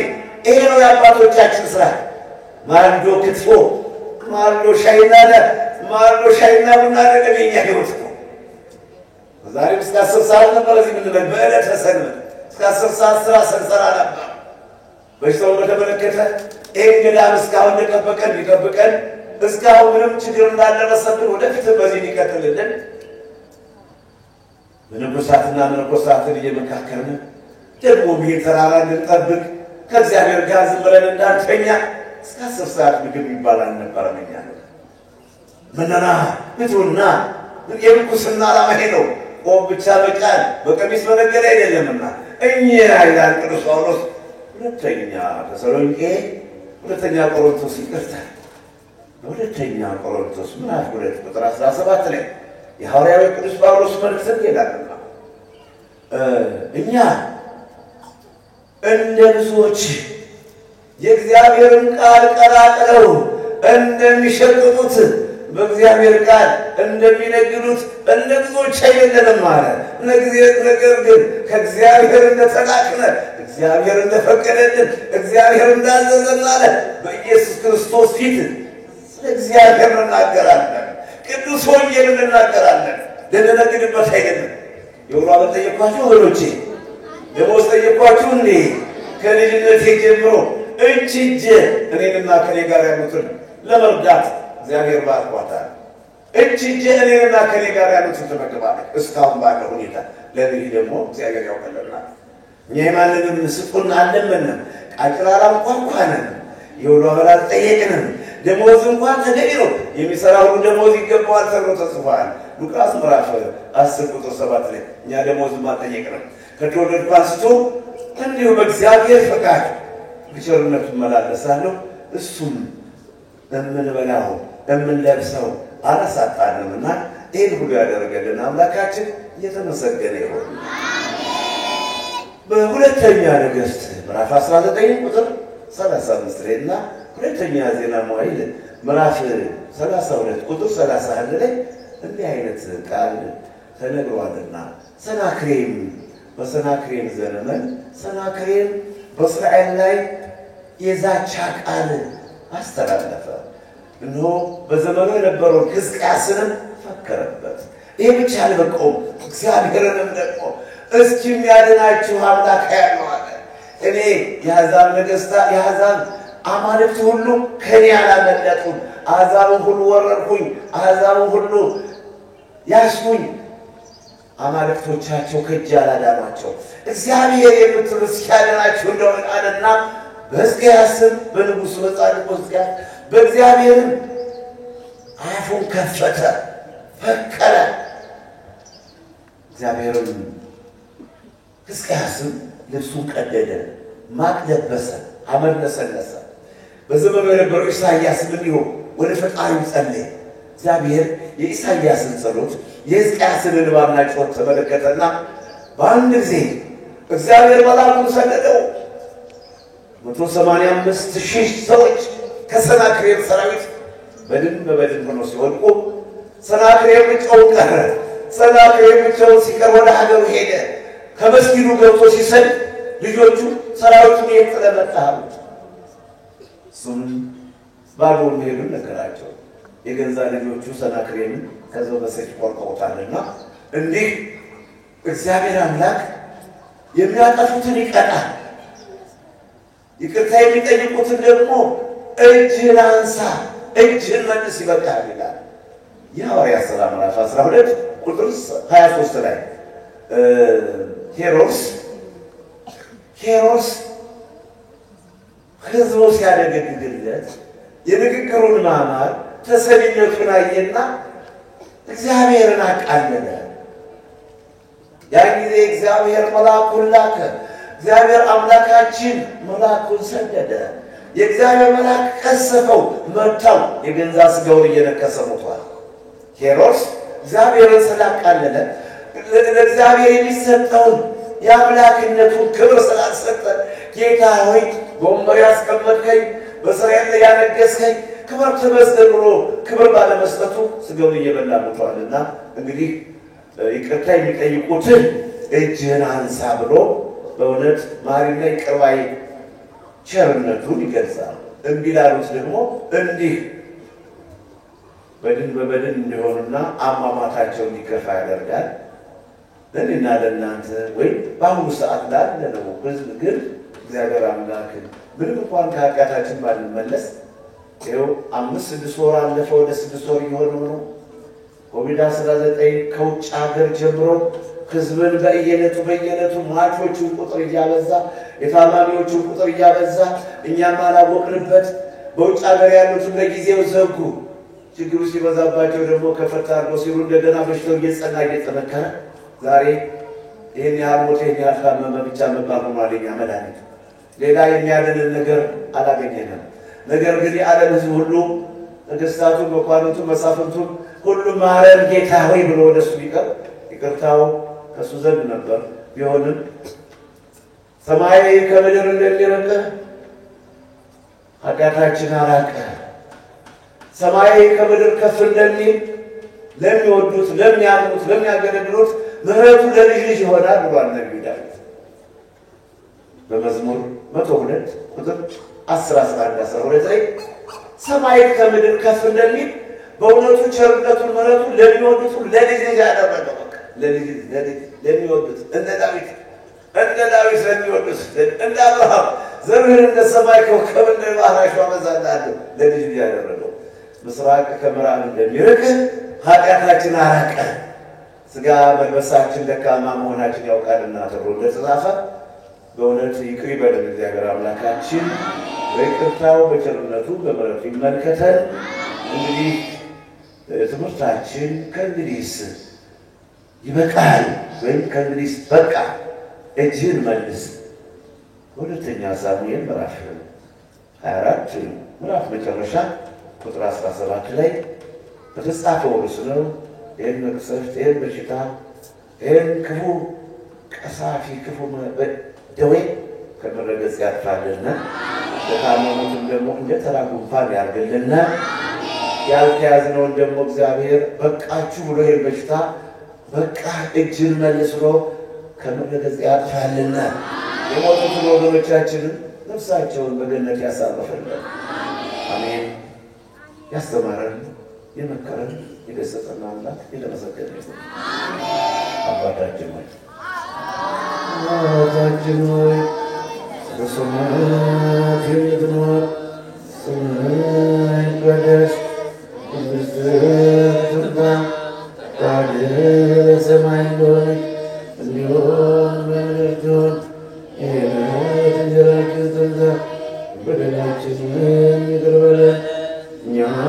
ይሄ ነው የአባቶቻችን ስራ። ማርዶ ክትፎ፣ ማርዶ ሻይና ቡና ነገር የኛ ህይወት ነው። ዛሬ እስከ 10 ሰዓት ነበር እዚህ ምን ላይ በእለተ ሰንበት እስከ 10 ሰዓት ስራ ሰንሰራ ነበር። በሽታው በተመለከተ ይሄን ገዳም እስካሁን ሊጠብቀን እስካሁን ምንም ችግር እንዳልደረሰብን ወደፊት በዚህ ሊቀጥልልን መነኮሳትና መነኮሳትን እየመካከርን ደግሞ ተራራ እንድንጠብቅ ከእግዚአብሔር ጋር ዝም ብለን እንዳንተኛ እስከ 10 ሰዓት ምግብ ይባላል ነበር። ምንና ብቱና የምንኩስና ዓላማ ነው። ቆብ ብቻ በቃል በቀሚስ መነገድ አይደለምና እኛ ይላል ቅዱስ ጳውሎስ ሁለተኛ ተሰሎንቄ ሁለተኛ ቆሮንቶስ ይቀርታል። ሁለተኛ ቆሮንቶስ ምዕራፍ 2 ቁጥር 17 ላይ የሐዋርያው ቅዱስ ጳውሎስ መልእክት ይላልና እኛ እንደ ብዙዎች የእግዚአብሔርን ቃል ቀላቅለው እንደሚሸቅጡት በእግዚአብሔር ቃል እንደሚነግዱት እንደ ብዙዎች አይደለንም ማለት። ነገር ግን ከእግዚአብሔር እንደተላክነ እግዚአብሔር እንደፈቀደልን እግዚአብሔር እንዳዘዘን ማለት በኢየሱስ ክርስቶስ ፊት ስለ እግዚአብሔር እንናገራለን። ቅዱስ ወንጌል እንናገራለን። ልንነግድበት አይደለም። የውሎ አበጠየኳችሁ ወገኖቼ፣ ደሞዝ ጠየኳችሁ እንዴ? ከልጅነቴ ጀምሮ እጅ እኔንና ከኔ ጋር ያሉትን ለመርዳት እግዚአብሔር ባርኳታል። እጅ እኔንና ከኔ ጋር ያሉትን ተመግባለች እስካሁን ባለው ሁኔታ። ለዚህ ደግሞ እግዚአብሔር ያውቀልናል። እኛ የማንንም ስጡን አለመንም ቃጭራራ እንኳን የውሎ አበላት ጠየቅንም ደሞዝ እንኳን ተገቢ ነው። የሚሰራ ሁሉ ደሞዝ ይገባዋል ተብሎ ተጽፏል። ሉቃስ ምዕራፍ 10 ቁጥር 7 ላይ እኛ ደሞዝ ማጠየቅንም ከተወለድኩ አንስቶ እንዲሁ በእግዚአብሔር ፈቃድ በቸርነቱ እመላለሳለሁ። እሱም እምንበላው እምንለብሰው አላሳጣንምና ይህን ሁሉ ያደረገልን አምላካችን እየተመሰገነ ይሁን። በሁለተኛ ነገሥት ምዕራፍ 19 ቁጥር 35 ላይ እና ሁለተኛ ዜና መዋዕል ምዕራፍ 32 ቁጥር 31 ላይ እንዲህ አይነት ቃል ተነግሯልና በሰናክሬም ዘመን ሰናክሬም በእስራኤል ላይ የዛቻ ቃል አስተላለፈ። እነሆ በዘመኑ የነበረውን ሕዝቅያስንም ፈከረበት። ይህ ብቻ አልበቃውም፣ እግዚአብሔርንም ደግሞ እስኪ የሚያድናችሁ አምላክ ያለው አለ። እኔ የአሕዛብ ነገሥታት የአሕዛብ አማልክት ሁሉ ከኔ አላመለጡም። አሕዛብን ሁሉ ወረድኩኝ፣ አሕዛብን ሁሉ ያስኩኝ፣ አማልክቶቻቸው ከእጄ አላዳኗቸው። እግዚአብሔር የምትሉ እስኪያድናችሁ እንደሆነ አለና በሕዝቅያስም በንጉሡ በጻድቁ ሕዝቅያስ በእግዚአብሔርም አፉን ከፈተ፣ ፈከረ። እግዚአብሔርም ሕዝቅያስም ልብሱን ቀደደ፣ ማቅ ለበሰ፣ አመድ ነሰነሰ። በዘመኑ የነበረው ኢሳይያስም እንዲሁ ወደ ፈጣሪው ጸለየ። እግዚአብሔር የኢሳይያስን ጸሎት የሕዝቅያስን እንባና ጩኸት ተመለከተና በአንድ ጊዜ እግዚአብሔር መልአኩን ሰደደው። 185,000 ሰዎች ከሰናክሬም ሰራዊት በድን ሆነው ሲወድቁ ሰናክሬም ብቻውን ቀረ። ሰናክሬም ብቻውን ሲቀር ወደ ሀገሩ ሄደ። ከመስጊዱ ገብቶ ሲሰድ ልጆቹ ሰራዊቱን የት ጥለህ መጣህ አሉት። እሱም ባዶውን መሄዱን ነገራቸው። የገዛ ልጆቹ ሰናክሬምን ከዛው በሰይፍ ቆርጠውታልና እንዲህ እግዚአብሔር አምላክ የሚያጠፉትን ይቀጣል፣ ይቅርታ የሚጠይቁትን ደግሞ እጅህን አንሳ፣ እጅህን መልስ ይበቃል ይላል። የሐዋርያት ሥራ ምዕራፍ 12 ቁጥር 23 ላይ ሄሮድስ ሕዝቡ ሲያደገግግለት የንግግሩን ማማር ተሰሚነቱን አየና እግዚአብሔርን አቃለለ። ያን ጊዜ እግዚአብሔር መልአኩን ላከ። እግዚአብሔር አምላካችን መልአኩን ሰደደ። የእግዚአብሔር መልአክ ቀሰፈው፣ መታው፣ የገዛ ሥጋውን እየነከሰ ሞቷል። ሄሮድስ እግዚአብሔርን ስላቃለለ ለእግዚአብሔር የሚሰጠውን የአምላክነቱን ክብር ስላልሰጠ ጌታ ሆይ በወንበር ያስቀመጥከኝ በእስራኤል ላይ ያነገስከኝ ክብር ተመስገን ብሎ ክብር ባለመስጠቱ ስጋውን እየበላ ሞቷልና እንግዲህ ይቅርታ የሚጠይቁትን እጅህን አንሳ ብሎ በእውነት ማሪና ይቅር ባይ ቸርነቱን ይገልጻል። እምቢ ላሉት ደግሞ እንዲህ በድን በበድን እንዲሆኑና አሟሟታቸው እንዲከፋ ያደርጋል። ለእኔና ለእናንተ ወይም በአሁኑ ሰዓት ላለነው ሕዝብ ግን እግዚአብሔር አምላክ ምንም እንኳን ከኃጢአታችን ባንመለስ ይኸው 5-6 ወር አለፈ፣ ወደ 6 ወር እየሆነው ነው። ኮቪድ-19 ከውጭ ሀገር ጀምሮ ሕዝብን በየዕለቱ ሟቾቹን ቁጥር እያበዛ የታማሚዎቹን ቁጥር እያበዛ እኛም አላወቅንበት በውጭ ሀገር ያሉትን ለጊዜው ዘጉ። ችግሩ ሲበዛባቸው ደግሞ ከፈታ አድርገው ሲሉ እንደገና በሽታው እየጸና እየጠነከረ ዛሬ ይህን ያህል ሞት ይህን ያህል ታመመ ብቻ መባል ሆኗል የእኛ መድኃኒት። ሌላ የሚያድንን ነገር አላገኘንም። ነገር ግን የዓለም ሕዝብ ሁሉ ነገሥታቱን፣ መኳንንቱን፣ መሳፍንቱን ሁሉም ማረን ጌታ ሆይ ብሎ ወደሱ ቢቀር ይቅርታው ከእሱ ዘንድ ነበር። ቢሆንም ሰማይ ከምድር እንደሚርቅ ኃጢአታችን አራቀ። ሰማይ ከምድር ከፍ እንደሚል ለሚወዱት፣ ለሚያምኑት፣ ለሚያገለግሉት ምሕረቱ ለልጅ ልጅ ይሆናል ብሏል ነቢዩ ዳዊት በመዝሙር 102 ቁጥር 10-11-12 ላይ ሰማይ ከምድር ከፍ እንደሚል በእውነቱ ቸርነቱን ምሕረቱን ለሚወዱት ለልጅ ልጅ ያደረገው። በቃ ለልጅ ለሚወዱት እንደ ዳዊት ለሚወዱት እንደ አብርሃም ዘርህን እንደ ሰማይ ከዋክብት እንደ ባህር አሸዋ አበዛልሃለሁ ለልጅ ልጅ ያደረገው። ምስራቅ ከምዕራብ እንደሚርቅ ኃጢአታችን አራቀ። ሥጋ መልበሳችን ደካማ መሆናችን ያውቃልና ተብሎ እንደተጻፈ በእውነት ይቅር ይበለን እግዚአብሔር አምላካችን በይቅርታው በቸርነቱ በምሕረቱ ይመልከተን። እንግዲህ ትምህርታችን ከእንግዲህስ ይበቃል ወይም ከእንግዲህስ በቃ እጅህን መልስ በሁለተኛ ሳሙኤል ምዕራፍ 24 ምዕራፍ መጨረሻ ቁጥር 17 ላይ በተጻፈው ርዕስ ነው። ይህን መቅሰፍት፣ ይህን በሽታ፣ ይህን ክፉ ቀሳፊ ክፉ ደዌ ከምድረ ገጽ ያጥፋልና ለታመሙትም ደግሞ እንደ ተራ ጉንፋን ያርግልና ያልተያዝነውን ደግሞ እግዚአብሔር በቃችሁ ብሎ ይህን በሽታ በቃ እጅን መልስ ብሎ ከምድረ ገጽ ያጥፋልና የሞቱትን ወገኖቻችንን ነፍሳቸውን በገነት ያሳርፍልን። አሜን። ያስተማረን የመከረን የገሰጸን አምላክ የተመሰገነ ይሁን። አባታችን ሆይ በሰማያት የምትኖር ስምህ ይቀደስ፣ መንግሥትህ ትምጣ፣ ፈቃድህ በሰማይ እንደሆነች እንዲሁም በምድር ትሁን። የዕለት እንጀራችንን ስጠን ዛሬ፣ በደላችንን ይቅር በለን እኛም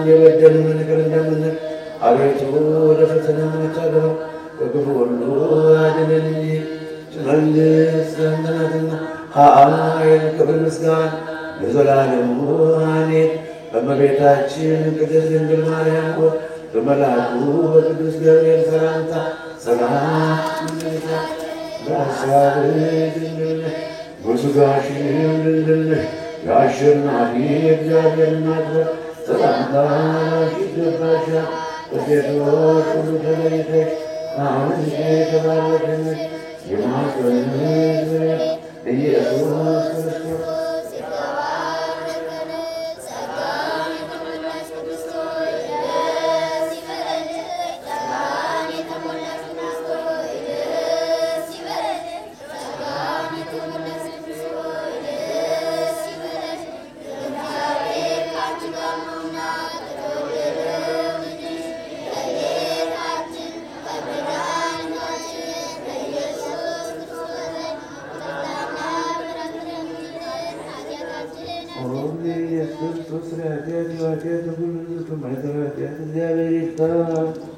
የበደሉንን ይቅር እንደምንል፣ አቤቱ ወደ ፈተና አታግባን ከክፉ ሁሉ አድነን እንጂ መንግሥት ያንተ ናትና ኃይል፣ ክብር፣ ምስጋና ለዘላለሙ አሜን። በእመቤታችን ቅድስት ድንግል ማርያም ሆይ በመልአኩ በቅዱስ ገብርኤል ሰላምታ ሰላም እንልሻለን። በሐሳብሽ ድንግል ነሽ፣ በሥጋሽም ድንግል ነሽ። የአሸናፊ እግዚአብሔር እናት ሆይ ሰላምታ ይገባሻል። ከሴቶች ሁሉ ተለይተሽ አንቺ የተባረክሽ ነሽ፣ የማኅፀንሽ ፍሬ ኢየሱስ ክርስቶስ Christus, Christus, Christus, Christus, Christus, Christus, Christus, Christus, Christus, Christus,